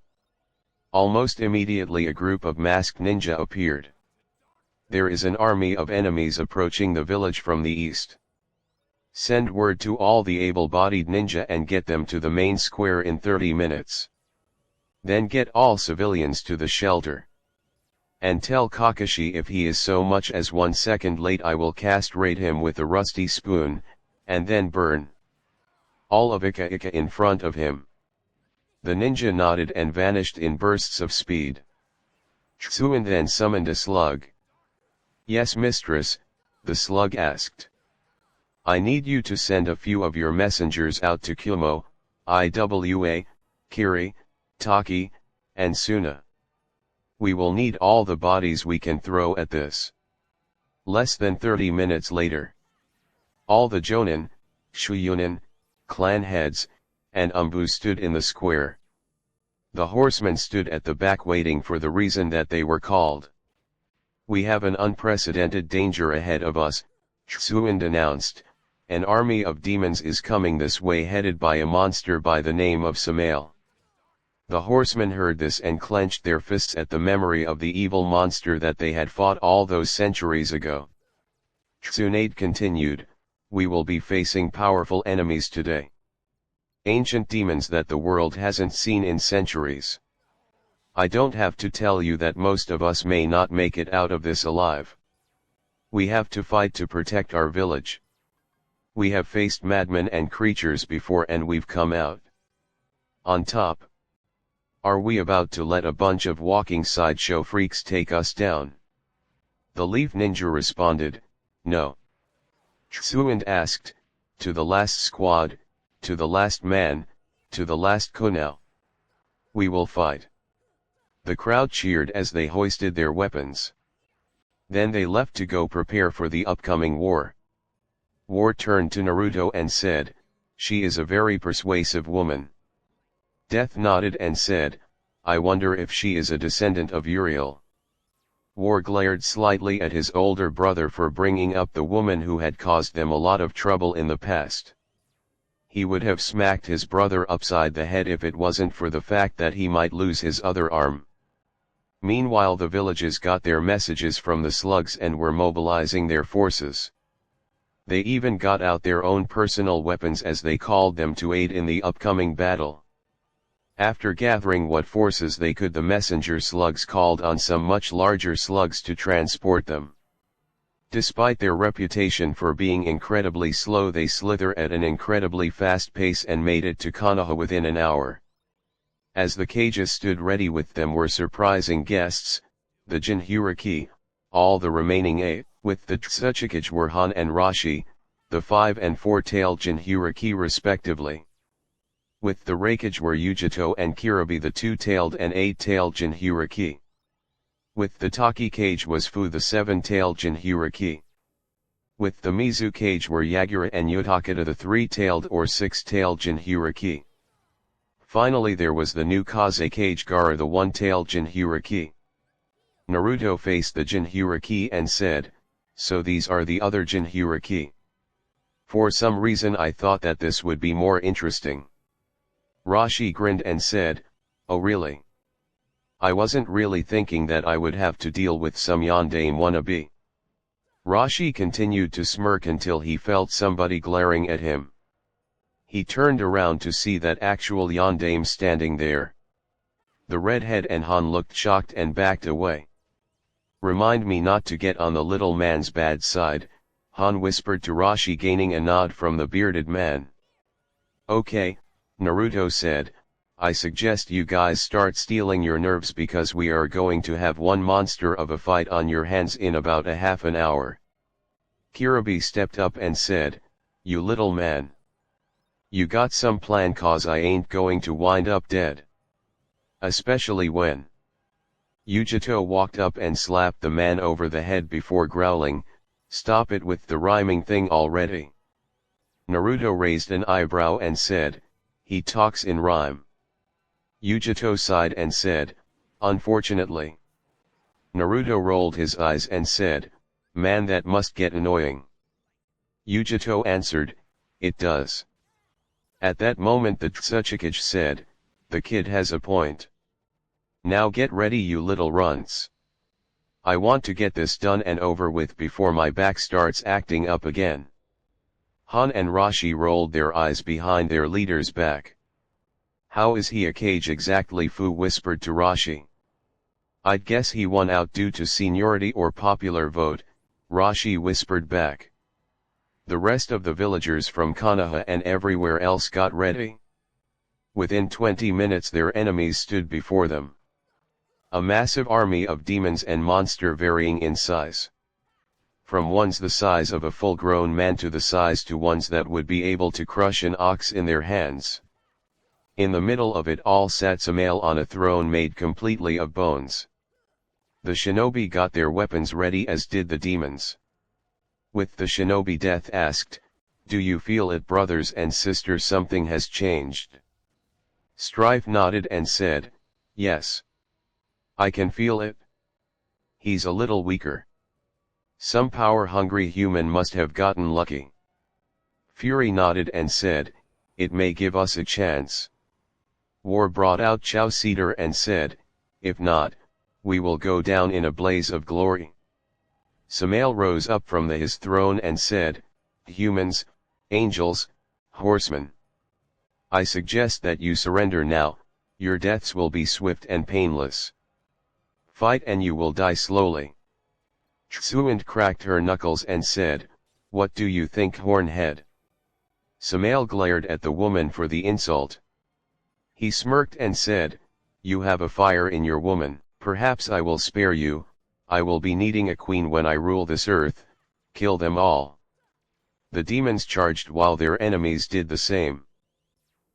Almost immediately a group of masked ninja appeared. "There is an army of enemies approaching the village from the east. Send word to all the able-bodied ninja and get them to the main square in 30 minutes. Then get all civilians to the shelter. And tell Kakashi if he is so much as 1 second late, I will castrate him with a rusty spoon, and then burn all of Ika in front of him." The ninja nodded and vanished in bursts of speed. Tsuin then summoned a slug. "Yes, mistress," the slug asked. "I need you to send a few of your messengers out to Kumo, Iwa, Kiri, Taki, and Suna. We will need all the bodies we can throw at this." Less than 30 minutes later, all the jonin, shuyunin, clan heads, and umbu stood in the square. The horsemen stood at the back waiting for the reason that they were called. "We have an unprecedented danger ahead of us," Tsuin announced. "An army of demons is coming this way, headed by a monster by the name of Samael." The horsemen heard this and clenched their fists at the memory of the evil monster that they had fought all those centuries ago. Tsunade continued, "We will be facing powerful enemies today. Ancient demons that the world hasn't seen in centuries. I don't have to tell you that most of us may not make it out of this alive. We have to fight to protect our village. We have faced madmen and creatures before and we've come out on top. Are we about to let a bunch of walking sideshow freaks take us down?" The Leaf Ninja responded, "No." Tsuin asked, "To the last squad, to the last man, to the last kunao. We will fight." The crowd cheered as they hoisted their weapons. Then they left to go prepare for the upcoming war. War turned to Naruto and said, "She is a very persuasive woman." Death nodded and said, "I wonder if she is a descendant of Uriel." War glared slightly at his older brother for bringing up the woman who had caused them a lot of trouble in the past. He would have smacked his brother upside the head if it wasn't for the fact that he might lose his other arm. Meanwhile, the villages got their messages from the slugs and were mobilizing their forces. They even got out their own personal weapons, as they called them, to aid in the upcoming battle. After gathering what forces they could, the messenger slugs called on some much larger slugs to transport them. Despite their reputation for being incredibly slow, they slither at an incredibly fast pace and made it to Konoha within an hour. As the cages stood ready with them were surprising guests, the Jinchuriki, all the remaining 8, with the Tsuchikage were Han and Rashi, the 5 and 4-tailed Jinchuriki respectively. With the Raikage were Yujito and Kirabi, the 2-tailed and 8-tailed Jinchuriki. With the Taki cage was Fu, the 7-tailed Jinchuriki. With the Mizu cage were Yagura and Yutakata, the 3-tailed or 6-tailed Jinchuriki. Finally there was the new Kaze cage, Gara, the 1-tailed Jinchuriki. Naruto faced the Jinchuriki and said, "So these are the other Jinchuriki." For some reason I thought that this would be more interesting. Rashi grinned and said, "Oh really? I wasn't really thinking that I would have to deal with some yandere wannabe." Rashi continued to smirk until he felt somebody glaring at him. He turned around to see that actual yandere standing there. The redhead and Han looked shocked and backed away. "Remind me not to get on the little man's bad side," Han whispered to Rashi, gaining a nod from the bearded man. "Okay," Naruto said, "I suggest you guys start stealing your nerves because we are going to have one monster of a fight on your hands in about a half an hour." Kirabi stepped up and said, "You little man. You got some plan, cause I ain't going to wind up dead. Especially when." Yujito walked up and slapped the man over the head before growling, "Stop it with the rhyming thing already." Naruto raised an eyebrow and said, "He talks in rhyme." Yujito sighed and said, "Unfortunately." Naruto rolled his eyes and said, "Man, that must get annoying." Yujito answered, "It does." At that moment the Tsuchikage said, "The kid has a point. Now get ready, you little runts. I want to get this done and over with before my back starts acting up again." Han and Rashi rolled their eyes behind their leader's back. "How is he a cage exactly?" Fu whispered to Rashi. "I'd guess he won out due to seniority or popular vote," Rashi whispered back. The rest of the villagers from Konoha and everywhere else got ready. Within 20 minutes their enemies stood before them. A massive army of demons and monster varying in size. From ones the size of a full-grown man to the size to ones that would be able to crush an ox in their hands. In the middle of it all sat Samael on a throne made completely of bones. The shinobi got their weapons ready, as did the demons. With the shinobi, Death asked, "Do you feel it, brothers and sisters? Something has changed." Strife nodded and said, "Yes. I can feel it. He's a little weaker. Some power-hungry human must have gotten lucky." Fury nodded and said, "It may give us a chance." War brought out Chao Cedar and said, "If not, we will go down in a blaze of glory." Samael rose up from his throne and said, "Humans, angels, horsemen. I suggest that you surrender now, your deaths will be swift and painless. Fight and you will die slowly." Tsuant cracked her knuckles and said, "What do you think, Hornhead?" Samael glared at the woman for the insult. He smirked and said, "You have a fire in your woman. Perhaps I will spare you. I will be needing a queen when I rule this earth. Kill them all." The demons charged while their enemies did the same.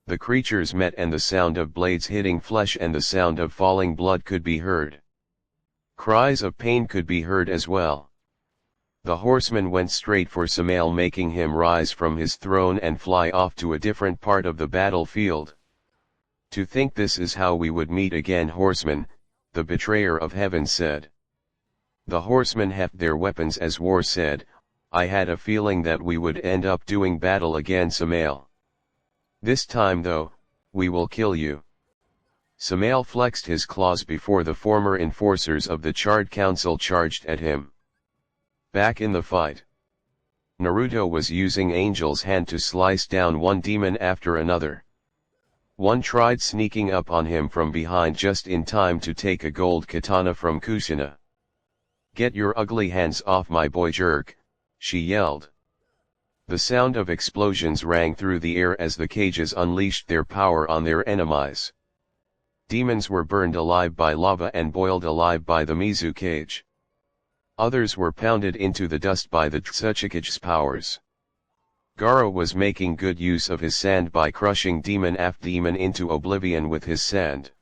The creatures met and the sound of blades hitting flesh and the sound of falling blood could be heard. Cries of pain could be heard as well. The horseman went straight for Samael, making him rise from his throne and fly off to a different part of the battlefield. "To think this is how we would meet again, horseman," the betrayer of heaven said. The horsemen heft their weapons as War said, "I had a feeling that we would end up doing battle again, Samael. This time though, we will kill you." Samael flexed his claws before the former enforcers of the Charred Council charged at him. Back in the fight, Naruto was using Angel's hand to slice down one demon after another. One tried sneaking up on him from behind just in time to take a gold katana from Kushina. "Get your ugly hands off my boy jerk," she yelled. The sound of explosions rang through the air as the cages unleashed their power on their enemies. Demons were burned alive by lava and boiled alive by the Mizu cage. Others were pounded into the dust by the Tsuchikage's powers. Gaara was making good use of his sand by crushing demon after demon into oblivion with his sand.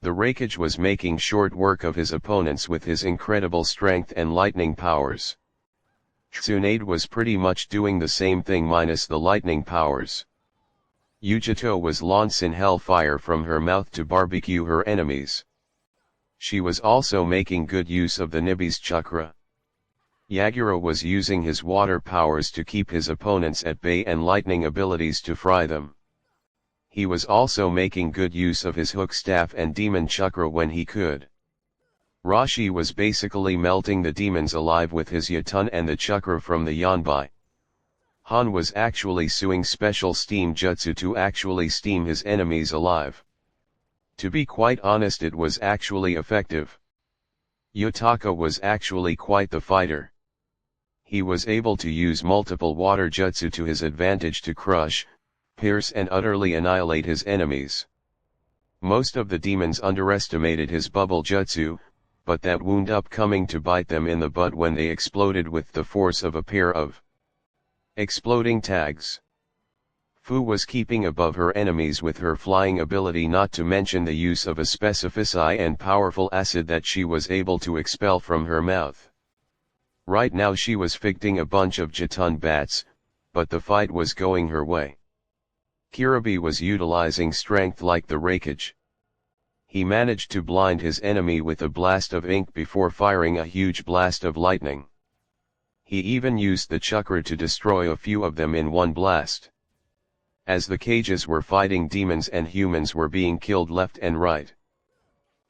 The Raikage was making short work of his opponents with his incredible strength and lightning powers. Tsunade was pretty much doing the same thing minus the lightning powers. Yujito was launching hellfire from her mouth to barbecue her enemies. She was also making good use of the Nibi's chakra. Yagura was using his water powers to keep his opponents at bay and lightning abilities to fry them. He was also making good use of his hook staff and demon chakra when he could. Rashi was basically melting the demons alive with his Yatun and the chakra from the Yanbai. Han was actually suing special steam jutsu to actually steam his enemies alive. To be quite honest, it was actually effective. Yotaka was actually quite the fighter. He was able to use multiple water jutsu to his advantage to crush, pierce and utterly annihilate his enemies. Most of the demons underestimated his bubble jutsu, but that wound up coming to bite them in the butt when they exploded with the force of a pair of exploding tags. Fu was keeping above her enemies with her flying ability, not to mention the use of a specific and powerful acid that she was able to expel from her mouth. Right now she was fighting a bunch of Jatun bats, but the fight was going her way. Kiribi was utilizing strength like the Raikage. He managed to blind his enemy with a blast of ink before firing a huge blast of lightning. He even used the chakra to destroy a few of them in one blast. As the cages were fighting, demons and humans were being killed left and right.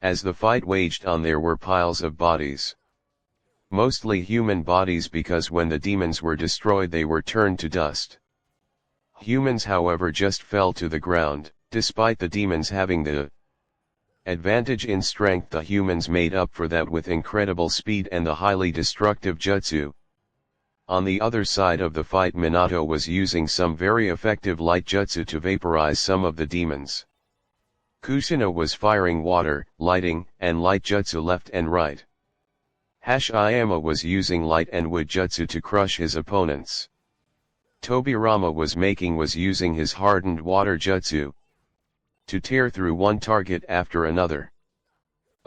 As the fight waged on, there were piles of bodies. Mostly human bodies, because when the demons were destroyed they were turned to dust. Humans, however, just fell to the ground. Despite the demons having the advantage in strength, the humans made up for that with incredible speed and the highly destructive jutsu. On the other side of the fight, Minato was using some very effective light jutsu to vaporize some of the demons. Kushina was firing water, lighting, and light jutsu left and right. Hashiyama was using light and wood jutsu to crush his opponents. Tobirama was using his hardened water jutsu to tear through one target after another.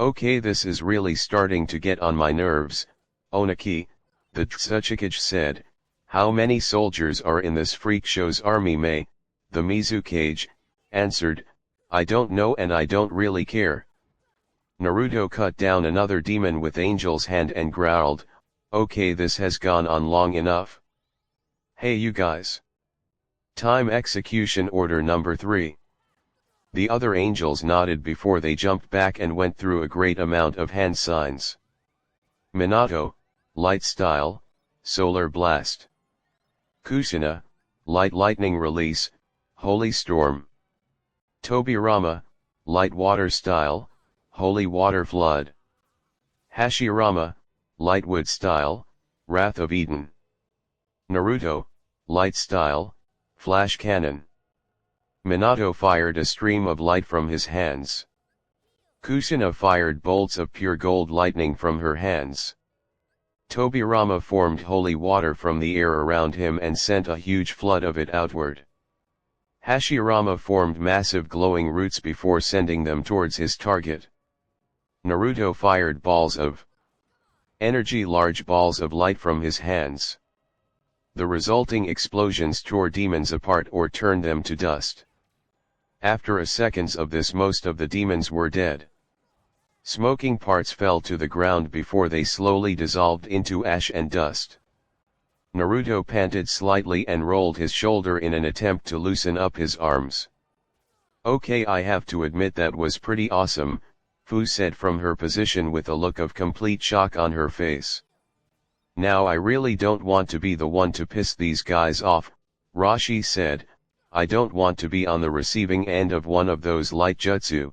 "Okay, this is really starting to get on my nerves," Onaki, the Tsuchikage, said. "How many soldiers are in this freak show's army?" Mei, the Mizu cage, answered, "I don't know and I don't really care." Naruto cut down another demon with Angel's hand and growled, "Okay, this has gone on long enough. Hey you guys. Time execution order number 3. The other angels nodded before they jumped back and went through a great amount of hand signs. Minato, light style, solar blast. Kushina, light lightning release, holy storm. Tobirama, light water style, holy water flood. Hashirama, light wood style, wrath of Eden. Naruto, light style, flash cannon. Minato fired a stream of light from his hands. Kushina fired bolts of pure gold lightning from her hands. Tobirama formed holy water from the air around him and sent a huge flood of it outward. Hashirama formed massive glowing roots before sending them towards his target. Naruto fired balls of energy, large balls of light from his hands. The resulting explosions tore demons apart or turned them to dust. After a seconds of this, most of the demons were dead. Smoking parts fell to the ground before they slowly dissolved into ash and dust. Naruto panted slightly and rolled his shoulder in an attempt to loosen up his arms. "Okay, I have to admit that was pretty awesome," Fu said from her position with a look of complete shock on her face. "Now I really don't want to be the one to piss these guys off," Rashi said. "I don't want to be on the receiving end of one of those light jutsu."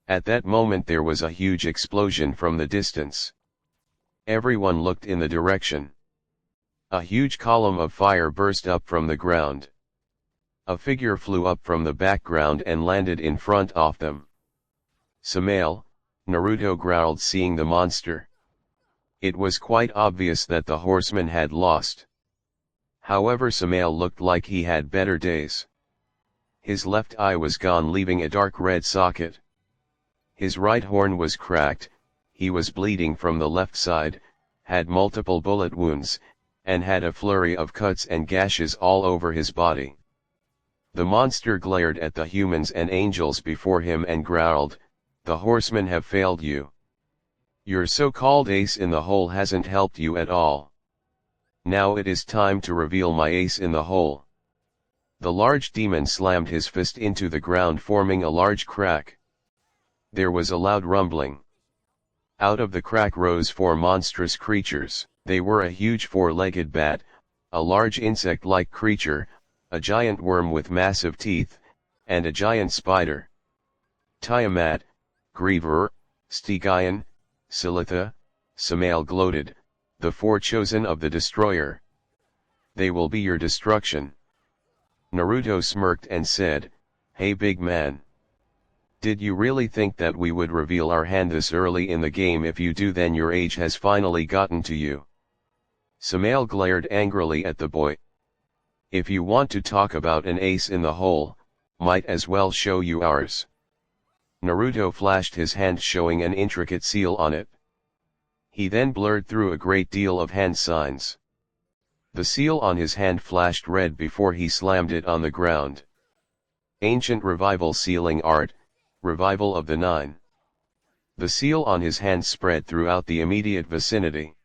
At that moment there was a huge explosion from the distance. Everyone looked in the direction. A huge column of fire burst up from the ground. A figure flew up from the background and landed in front of them. "Samael," Naruto growled, seeing the monster. It was quite obvious that the horseman had lost. However, Samael looked like he had better days. His left eye was gone, leaving a dark red socket. His right horn was cracked, he was bleeding from the left side, had multiple bullet wounds, and had a flurry of cuts and gashes all over his body. The monster glared at the humans and angels before him and growled, "The horsemen have failed you. Your so-called ace in the hole hasn't helped you at all. Now it is time to reveal my ace in the hole." The large demon slammed his fist into the ground, forming a large crack. There was a loud rumbling. Out of the crack rose four monstrous creatures. They were a huge four-legged bat, a large insect-like creature, a giant worm with massive teeth, and a giant spider. "Tiamat, Griever, Stygian, Silitha," Samael gloated, "the four chosen of the destroyer. They will be your destruction." Naruto smirked and said, "Hey big man. Did you really think that we would reveal our hand this early in the game? If you do, then your age has finally gotten to you." Samael glared angrily at the boy. "If you want to talk about an ace in the hole, might as well show you ours." Naruto flashed his hand, showing an intricate seal on it. He then blurred through a great deal of hand signs. The seal on his hand flashed red before he slammed it on the ground. "Ancient Revival Sealing Art, Revival of the Nine." The seal on his hand spread throughout the immediate vicinity.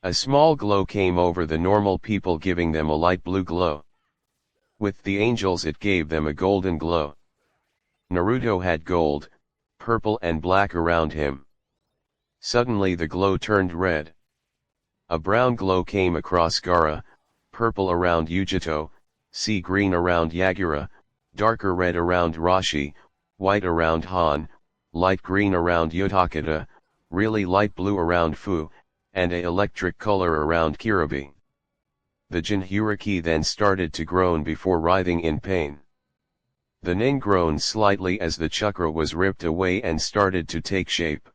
A small glow came over the normal people, giving them a light blue glow. With the angels it gave them a golden glow. Naruto had gold, purple and black around him. Suddenly the glow turned red. A brown glow came across Gaara, purple around Yujito, sea green around Yagura, darker red around Rashi, white around Han, light green around Yotakata, really light blue around Fu, and a electric color around Kiribi. The Jinchuriki then started to groan before writhing in pain. The Nin groaned slightly as the chakra was ripped away and started to take shape.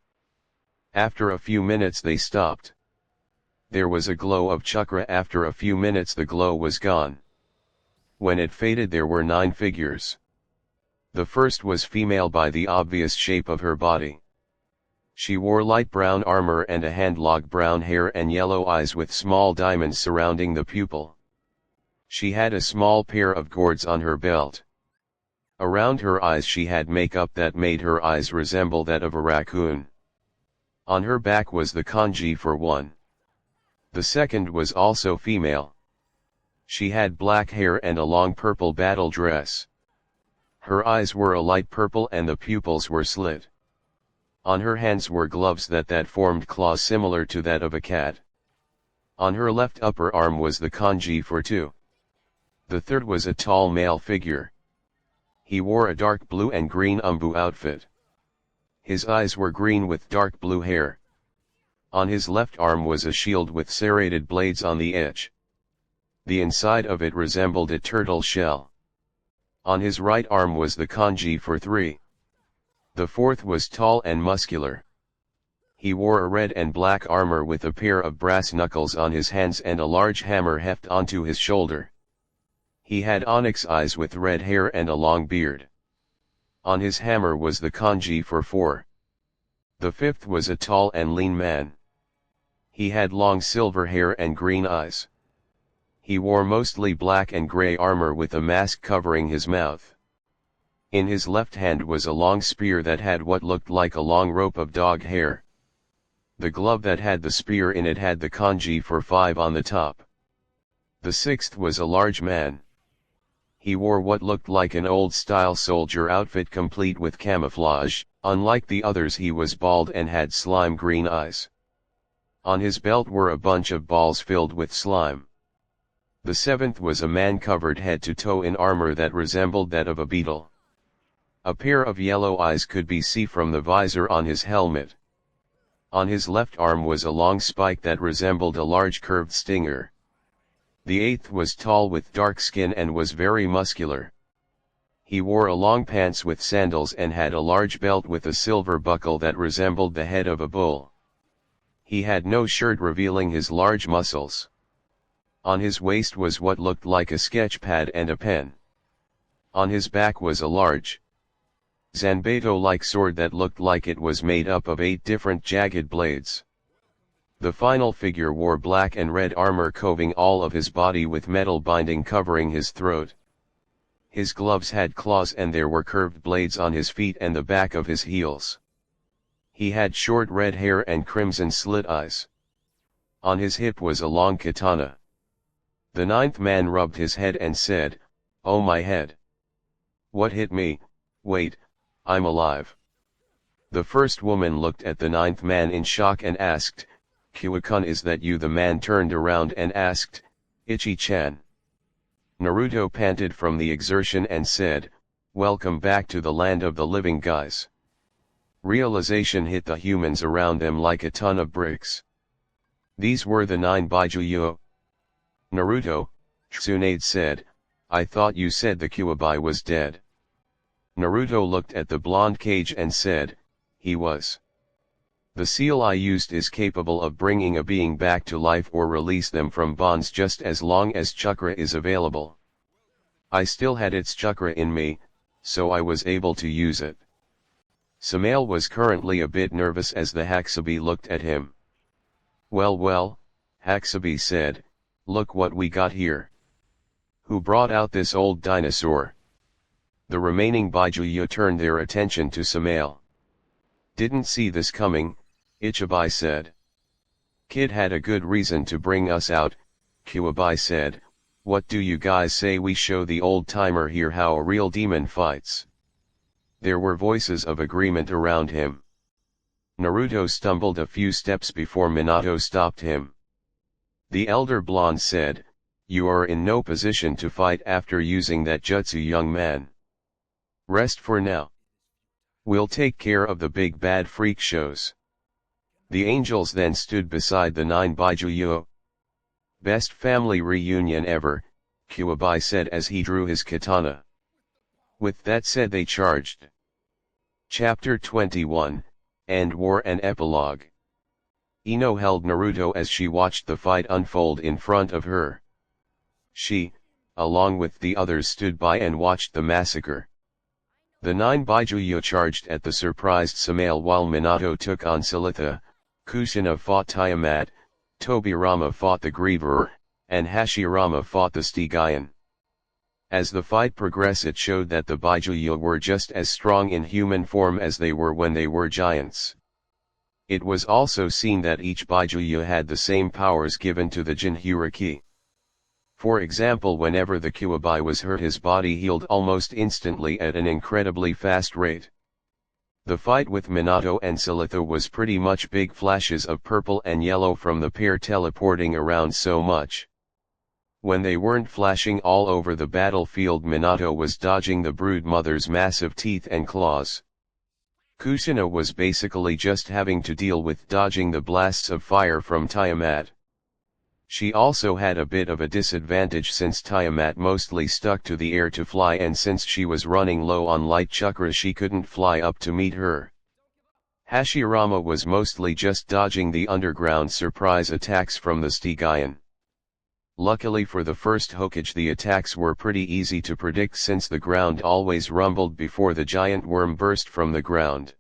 After a few minutes they stopped. There was a glow of chakra. After a few minutes the glow was gone. When it faded there were 9 figures. The first was female by the obvious shape of her body. She wore light brown armor and a hand-lock brown hair and yellow eyes with small diamonds surrounding the pupil. She had a small pair of cords on her belt. Around her eyes she had makeup that made her eyes resemble that of a raccoon. On her back was the kanji for 1. The second was also female. She had black hair and a long purple battle dress. Her eyes were a light purple and the pupils were slit. On her hands were gloves that formed claws similar to that of a cat. On her left upper arm was the kanji for 2. The third was a tall male figure. He wore a dark blue and green umbu outfit. His eyes were green with dark blue hair. On his left arm was a shield with serrated blades on the edge. The inside of it resembled a turtle shell. On his right arm was the kanji for 3. The fourth was tall and muscular. He wore a red and black armor with a pair of brass knuckles on his hands and a large hammer heft onto his shoulder. He had onyx eyes with red hair and a long beard. On his hammer was the kanji for 4. The fifth was a tall and lean man. He had long silver hair and green eyes. He wore mostly black and gray armor with a mask covering his mouth. In his left hand was a long spear that had what looked like a long rope of dog hair. The glove that had the spear in it had the kanji for 5 on the top. The sixth was a large man. He wore what looked like an old-style soldier outfit complete with camouflage. Unlike the others, he was bald and had slime green eyes. On his belt were a bunch of balls filled with slime. The seventh was a man covered head to toe in armor that resembled that of a beetle. A pair of yellow eyes could be seen from the visor on his helmet. On his left arm was a long spike that resembled a large curved stinger. The eighth was tall with dark skin and was very muscular. He wore a long pants with sandals and had a large belt with a silver buckle that resembled the head of a bull. He had no shirt revealing his large muscles. On his waist was what looked like a sketch pad and a pen. On his back was a large Zanbato-like sword that looked like it was made up of 8 different jagged blades. The final figure wore black and red armor covering all of his body with metal binding covering his throat. His gloves had claws and there were curved blades on his feet and the back of his heels. He had short red hair and crimson slit eyes. On his hip was a long katana. The ninth man rubbed his head and said, "Oh my head. What hit me? Wait, I'm alive." The first woman looked at the ninth man in shock and asked, "Kiwa-kun, is that you?" The man turned around and asked, "Ichi-chan." Naruto panted from the exertion and said, "Welcome back to the land of the living, guys." Realization hit the humans around them like a ton of bricks. These were the 9 Baijuyo. "Naruto," Tsunade said, "I thought you said the Kyuubi was dead." Naruto looked at the blonde cage and said, "He was. The seal I used is capable of bringing a being back to life or release them from bonds just as long as chakra is available. I still had its chakra in me, so I was able to use it." Samael was currently a bit nervous as the Hakubi looked at him. Well, Hakubi said, "Look what we got here. Who brought out this old dinosaur?" The remaining Baijuyo turned their attention to Samael. "Didn't see this coming," Ichibai said. "Kid had a good reason to bring us out," Kyuubi said. "What do you guys say we show the old timer here how a real demon fights?" There were voices of agreement around him. Naruto stumbled a few steps before Minato stopped him. The elder blonde said, "You are in no position to fight after using that jutsu, young man. Rest for now. We'll take care of the big bad freak shows." The angels then stood beside the 9 Baijuyo. "Best family reunion ever," Kyuubi said as he drew his katana. With that said they charged. Chapter 21, End War and Epilogue. Ino held Naruto as she watched the fight unfold in front of her. She, along with the others, stood by and watched the massacre. The 9 Baijuyo charged at the surprised Samael while Minato took on Silitha, Kushina fought Tiamat, Tobirama fought the Griever, and Hashirama fought the Stygian. As the fight progressed, it showed that the Baijuyo were just as strong in human form as they were when they were giants. It was also seen that each Baijuyo had the same powers given to the Jinhyuriki. For example, whenever the Kyuubi was hurt, his body healed almost instantly at an incredibly fast rate. The fight with Minato and Silitha was pretty much big flashes of purple and yellow from the pair teleporting around so much. When they weren't flashing all over the battlefield, Minato was dodging the brood mother's massive teeth and claws. Kushina was basically just having to deal with dodging the blasts of fire from Tiamat. She also had a bit of a disadvantage since Tiamat mostly stuck to the air to fly, and since she was running low on light chakra she couldn't fly up to meet her. Hashirama was mostly just dodging the underground surprise attacks from the Stygian. Luckily for the first Hokage, the attacks were pretty easy to predict since the ground always rumbled before the giant worm burst from the ground.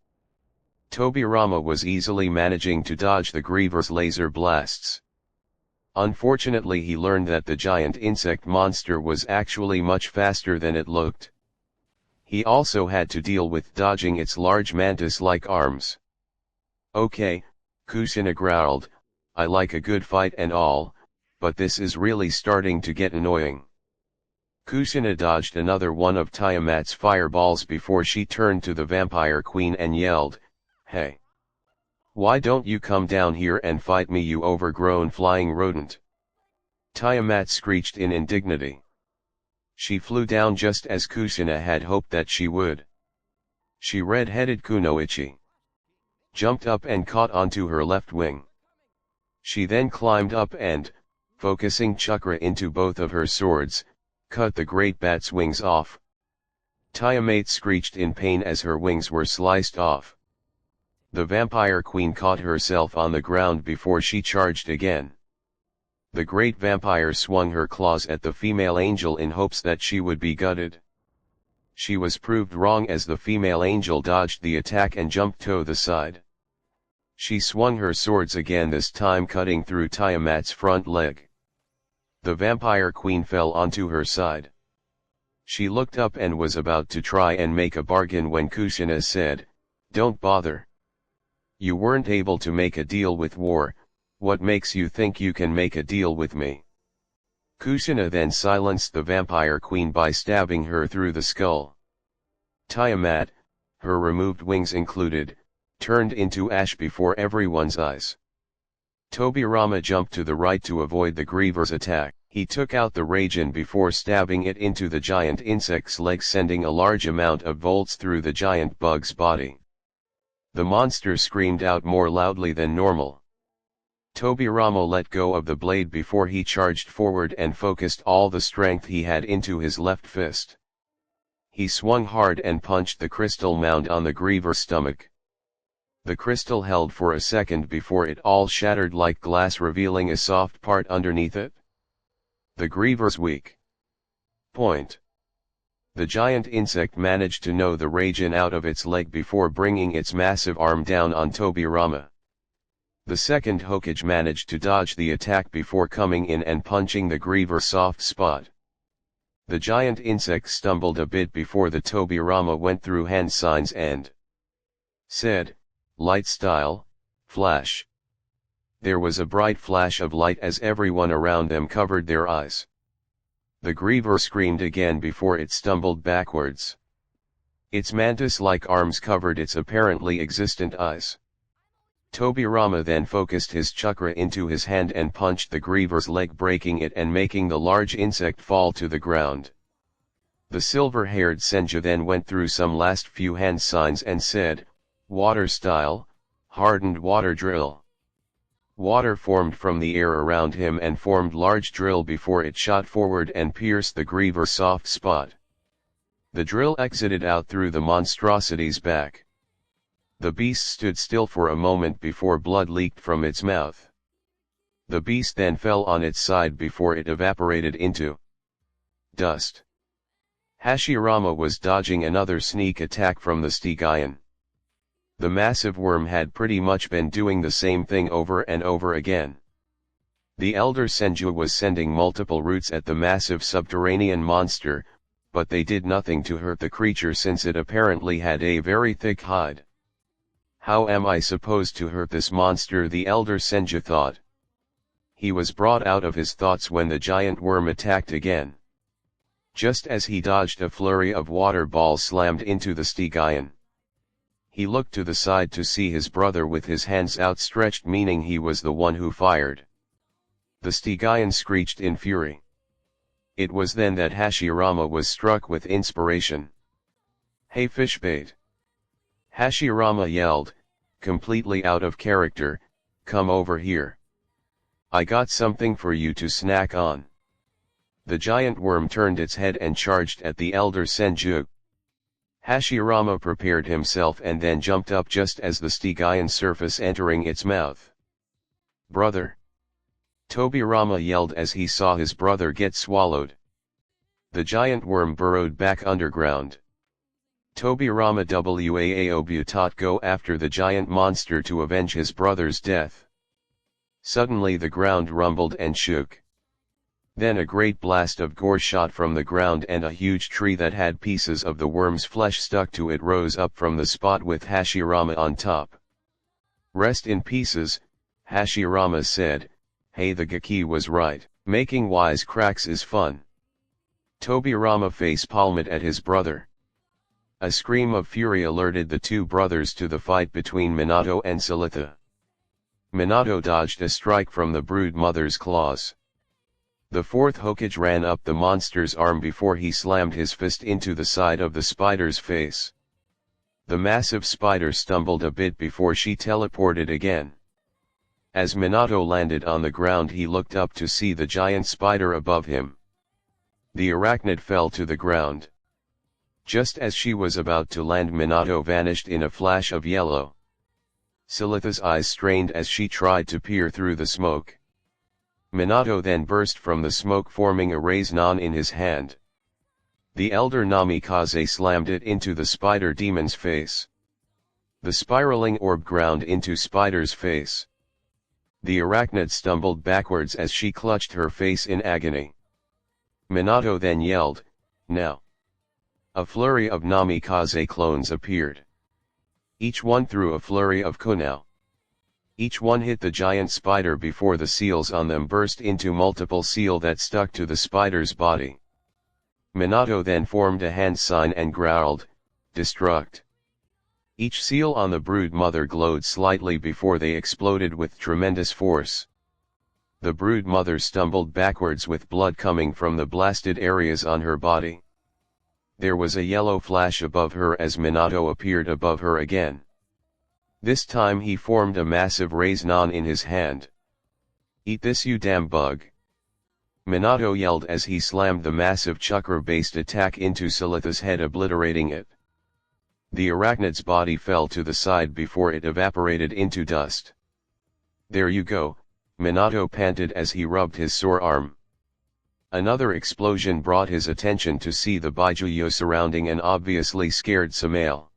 Tobirama was easily managing to dodge the Griever's laser blasts. Unfortunately, he learned that the giant insect monster was actually much faster than it looked. He also had to deal with dodging its large mantis-like arms. "Okay," Kushina growled, "I like a good fight and all, but this is really starting to get annoying." Kushina dodged another one of Tiamat's fireballs before she turned to the vampire queen and yelled, "Hey! Why don't you come down here and fight me, you overgrown flying rodent?" Tiamat screeched in indignity. She flew down just as Kushina had hoped that she would. She red-headed Kunoichi. jumped up and caught onto her left wing. She then climbed up and, focusing chakra into both of her swords, cut the great bat's wings off. Tiamat screeched in pain as her wings were sliced off. The vampire queen caught herself on the ground before she charged again. The great vampire swung her claws at the female angel in hopes that she would be gutted. She was proved wrong as the female angel dodged the attack and jumped to the side. She swung her swords again, this time cutting through Tiamat's front leg. The vampire queen fell onto her side. She looked up and was about to try and make a bargain when Kushina said, "Don't bother. You weren't able to make a deal with war, what makes you think you can make a deal with me?" Kushina then silenced the vampire queen by stabbing her through the skull. Tiamat, her removed wings included, turned into ash before everyone's eyes. Tobirama jumped to the right to avoid the Griever's attack. He took out the Raijin before stabbing it into the giant insect's leg, sending a large amount of volts through the giant bug's body. The monster screamed out more loudly than normal. Tobirama let go of the blade before he charged forward and focused all the strength he had into his left fist. He swung hard and punched the crystal mound on the Griever's stomach. The crystal held for a second before it all shattered like glass, revealing a soft part underneath it. The Griever's weak point. The giant insect managed to gnaw the Raijin out of its leg before bringing its massive arm down on Tobirama. The second Hokage managed to dodge the attack before coming in and punching the Griever's soft spot. The giant insect stumbled a bit before the Tobirama went through hand signs and said, "Light style, flash." There was a bright flash of light as everyone around them covered their eyes. The Griever screamed again before it stumbled backwards. Its mantis-like arms covered its apparently existent eyes. Tobirama then focused his chakra into his hand and punched the Griever's leg, breaking it and making the large insect fall to the ground. The silver-haired Senju then went through some last few hand signs and said, "Water style, hardened water drill." Water formed from the air around him and formed large drill before it shot forward and pierced the Griever's soft spot. The drill exited out through the monstrosity's back. The beast stood still for a moment before blood leaked from its mouth. The beast then fell on its side before it evaporated into dust. Hashirama was dodging another sneak attack from the Stygian. The massive worm had pretty much been doing the same thing over and over again. The elder Senju was sending multiple roots at the massive subterranean monster, but they did nothing to hurt the creature since it apparently had a very thick hide. How am I supposed to hurt this monster? The elder Senju thought. He was brought out of his thoughts when the giant worm attacked again. Just as he dodged, a flurry of water balls slammed into the Stygian. He looked to the side to see his brother with his hands outstretched, meaning he was the one who fired. The Stygian screeched in fury. It was then that Hashirama was struck with inspiration. "Hey fishbait!" Hashirama yelled, completely out of character, "Come over here. I got something for you to snack on." The giant worm turned its head and charged at the elder Senju. Hashirama prepared himself and then jumped up just as the Stygian surface entering its mouth. "Brother!" Tobirama yelled as he saw his brother get swallowed. The giant worm burrowed back underground. Tobirama Waaobu go after the giant monster to avenge his brother's death. Suddenly the ground rumbled and shook. Then a great blast of gore shot from the ground and a huge tree that had pieces of the worm's flesh stuck to it rose up from the spot with Hashirama on top. "Rest in pieces," Hashirama said. "Hey, the Gaki was right, making wise cracks is fun." Tobirama face-palmed at his brother. A scream of fury alerted the two brothers to the fight between Minato and Salitha. Minato dodged a strike from the brood mother's claws. The fourth Hokage ran up the monster's arm before he slammed his fist into the side of the spider's face. The massive spider stumbled a bit before she teleported again. As Minato landed on the ground, he looked up to see the giant spider above him. The arachnid fell to the ground. Just as she was about to land, Minato vanished in a flash of yellow. Silitha's eyes strained as she tried to peer through the smoke. Minato then burst from the smoke, forming a raise-non in his hand. The elder Namikaze slammed it into the spider demon's face. The spiraling orb ground into Spider's face. The arachnid stumbled backwards as she clutched her face in agony. Minato then yelled, "Now!" A flurry of Namikaze clones appeared. Each one threw a flurry of Kunao. Each one hit the giant spider before the seals on them burst into multiple seal that stuck to the spider's body. Minato then formed a hand sign and growled, "Destruct." Each seal on the brood mother glowed slightly before they exploded with tremendous force. The brood mother stumbled backwards with blood coming from the blasted areas on her body. There was a yellow flash above her as Minato appeared above her again. This time he formed a massive raise-non in his hand. "Eat this, you damn bug!" Minato yelled as he slammed the massive chakra-based attack into Silitha's head, obliterating it. The arachnid's body fell to the side before it evaporated into dust. "There you go," Minato panted as he rubbed his sore arm. Another explosion brought his attention to see the Baijuyo surrounding an obviously scared Samael.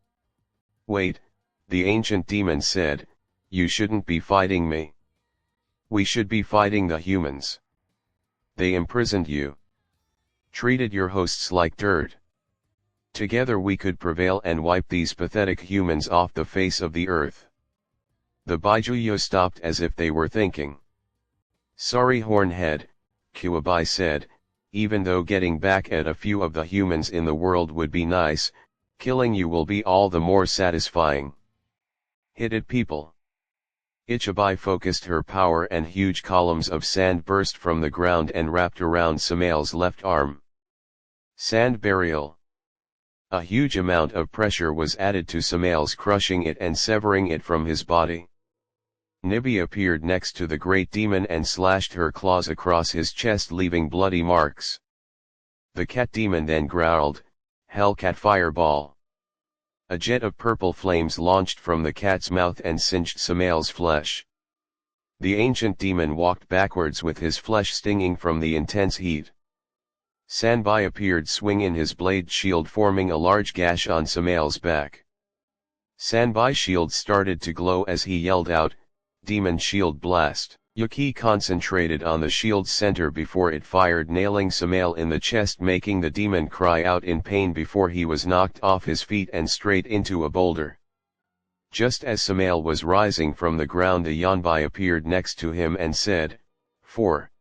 "Wait," the ancient demon said, "you shouldn't be fighting me. We should be fighting the humans. They imprisoned you. Treated your hosts like dirt. Together we could prevail and wipe these pathetic humans off the face of the earth." The Baijuyo stopped as if they were thinking. "Sorry, Hornhead," Kuwabai said, "even though getting back at a few of the humans in the world would be nice, killing you will be all the more satisfying. Hit it, people." Ichibai focused her power and huge columns of sand burst from the ground and wrapped around Samael's left arm. Sand burial. A huge amount of pressure was added to Samael's, crushing it and severing it from his body. Nibi appeared next to the great demon and slashed her claws across his chest, leaving bloody marks. The cat demon then growled, "Hellcat fireball." A jet of purple flames launched from the cat's mouth and singed Samael's flesh. The ancient demon walked backwards with his flesh stinging from the intense heat. Sanbai appeared, swinging his blade shield, forming a large gash on Samael's back. Sanbai's shield started to glow as he yelled out, "Demon Shield Blast!" Yuki concentrated on the shield's center before it fired, nailing Samael in the chest, making the demon cry out in pain before he was knocked off his feet and straight into a boulder. Just as Samael was rising from the ground, a Yanbai appeared next to him and said, "4."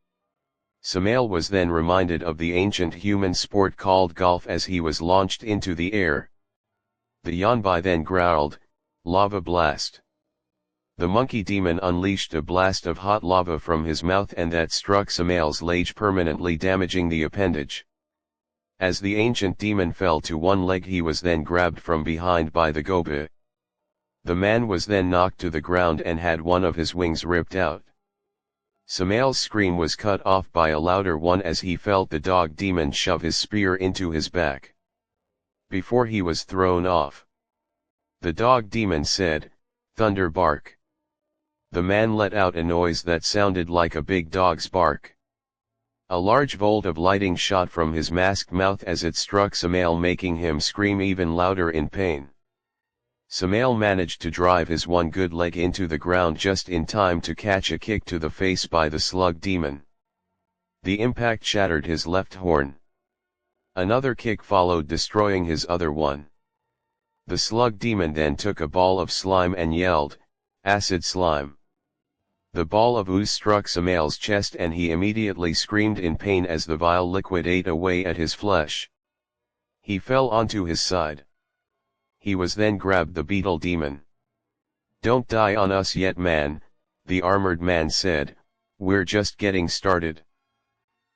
Samael was then reminded of the ancient human sport called golf as he was launched into the air. The Yanbai then growled, "Lava Blast." The monkey demon unleashed a blast of hot lava from his mouth and that struck Samael's leg, permanently damaging the appendage. As the ancient demon fell to one leg, he was then grabbed from behind by the Gobu. The man was then knocked to the ground and had one of his wings ripped out. Samael's scream was cut off by a louder one as he felt the dog demon shove his spear into his back. Before he was thrown off, the dog demon said, "Thunder bark." The man let out a noise that sounded like a big dog's bark. A large bolt of lightning shot from his masked mouth as it struck Samael, making him scream even louder in pain. Samael managed to drive his one good leg into the ground just in time to catch a kick to the face by the slug demon. The impact shattered his left horn. Another kick followed, destroying his other one. The slug demon then took a ball of slime and yelled, "Acid slime." The ball of ooze struck Samael's chest and he immediately screamed in pain as the vile liquid ate away at his flesh. He fell onto his side. He was then grabbed the beetle demon. "Don't die on us yet, man," the armored man said, "we're just getting started."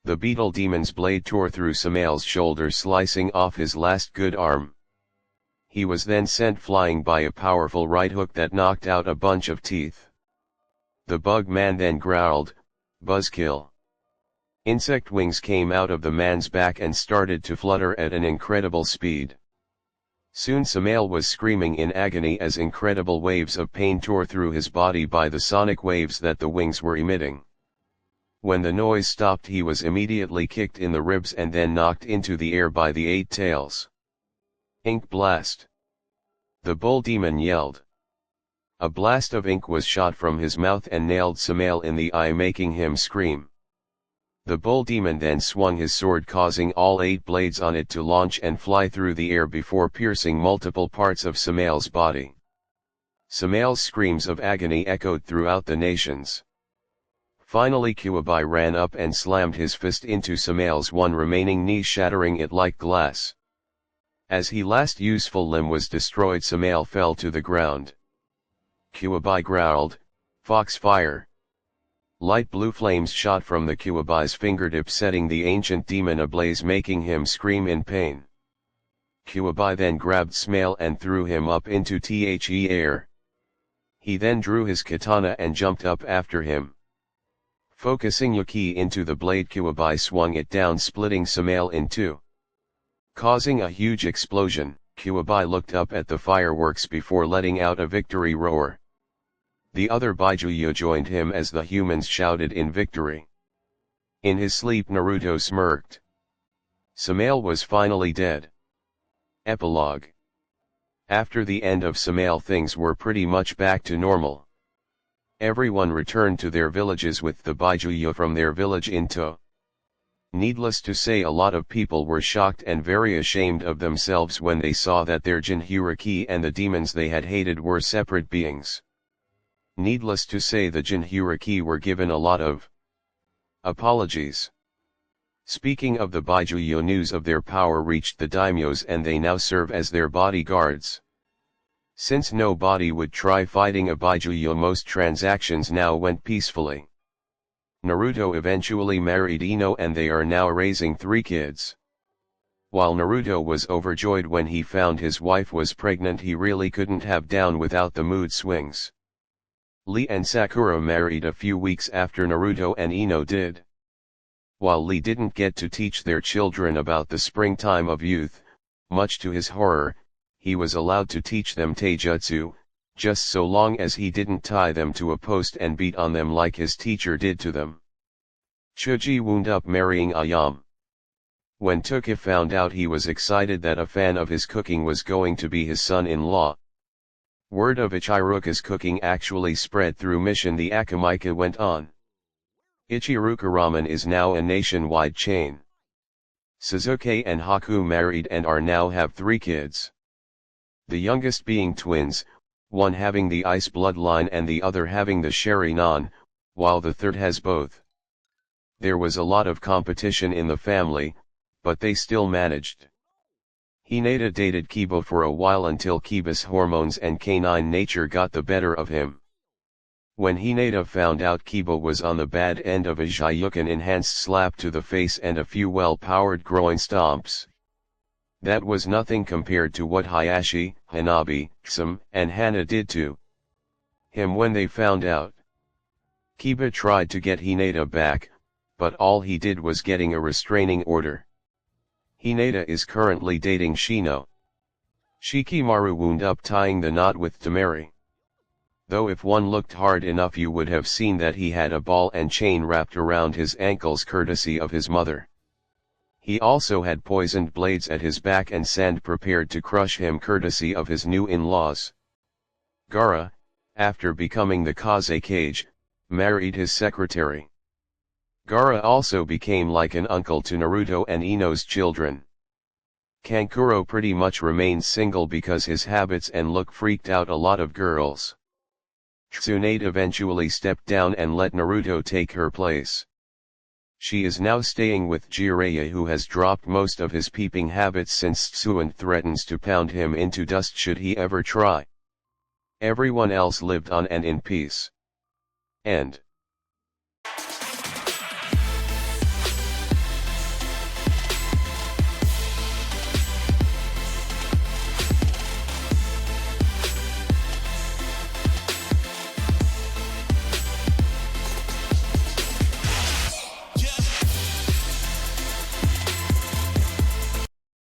The beetle demon's blade tore through Samael's shoulder, slicing off his last good arm. he was then sent flying by a powerful right hook that knocked out a bunch of teeth. The bug man then growled, "Buzzkill." Insect wings came out of the man's back and started to flutter at an incredible speed. Soon Samael was screaming in agony as incredible waves of pain tore through his body by the sonic waves that the wings were emitting. When the noise stopped, he was immediately kicked in the ribs and then knocked into the air by the 8 tails. Ink blast! The bull demon yelled. A blast of ink was shot from his mouth and nailed Samael in the eye, making him scream. The bull demon then swung his sword, causing all 8 blades on it to launch and fly through the air before piercing multiple parts of Samael's body. Samael's screams of agony echoed throughout the nations. Finally Kuwabai ran up and slammed his fist into Samael's one remaining knee, shattering it like glass. As his last useful limb was destroyed, Samael fell to the ground. Kuwabai growled, "Foxfire!" Light blue flames shot from the Kuwabai's fingertip, setting the ancient demon ablaze, making him scream in pain. Kuwabai then grabbed Samael and threw him up into the air. He then drew his katana and jumped up after him. Focusing Yuki into the blade, Kuwabai swung it down, splitting Samael in two. Causing a huge explosion, Kuwabai looked up at the fireworks before letting out a victory roar. The other Baijuyo joined him as the humans shouted in victory. In his sleep, Naruto smirked. Samael was finally dead. Epilogue. After the end of Samael, things were pretty much back to normal. Everyone returned to their villages with the Baijuyo from their village in tow. Needless to say, a lot of people were shocked and very ashamed of themselves when they saw that their Jinhuriki and the demons they had hated were separate beings. Needless to say, the Jinhuriki were given a lot of apologies. Speaking of the Baijuyo, news of their power reached the daimyos and they now serve as their bodyguards. Since nobody would try fighting a Baijuyo, most transactions now went peacefully. Naruto eventually married Ino and they are now raising 3 kids. While Naruto was overjoyed when he found his wife was pregnant, he really couldn't have down without the mood swings. Lee and Sakura married a few weeks after Naruto and Ino did. While Lee didn't get to teach their children about the springtime of youth, much to his horror, he was allowed to teach them taijutsu, just so long as he didn't tie them to a post and beat on them like his teacher did to them. Chuji wound up marrying Ayam. When Tuka found out, he was excited that a fan of his cooking was going to be his son-in-law. Word of Ichiruka's cooking actually spread through Mission. The Akamika went on. Ichiruka Ramen is now a nationwide chain. Suzuki and Haku married and are now have 3 kids. The youngest being twins, one having the ice bloodline and the other having the Sharingan, while the third has both. There was a lot of competition in the family, but they still managed. Hinata dated Kiba for a while until Kiba's hormones and canine nature got the better of him. When Hinata found out Kiba was on the bad end of a Jayuken enhanced slap to the face and a few well-powered groin stomps. That was nothing compared to what Hayashi, Hanabi, Isom, and Hana did to him when they found out. Kiba tried to get Hinata back, but all he did was getting a restraining order. Hinata is currently dating Shino. Shikimaru wound up tying the knot with Tamari. Though if one looked hard enough you would have seen that he had a ball and chain wrapped around his ankles courtesy of his mother. He also had poisoned blades at his back and sand prepared to crush him courtesy of his new in-laws. Gaara, after becoming the Kazekage, married his secretary. Gaara also became like an uncle to Naruto and Ino's children. Kankuro pretty much remained single because his habits and look freaked out a lot of girls. Tsunade eventually stepped down and let Naruto take her place. She is now staying with Jiraiya, who has dropped most of his peeping habits since Tsuan threatens to pound him into dust should he ever try. Everyone else lived on and in peace. End.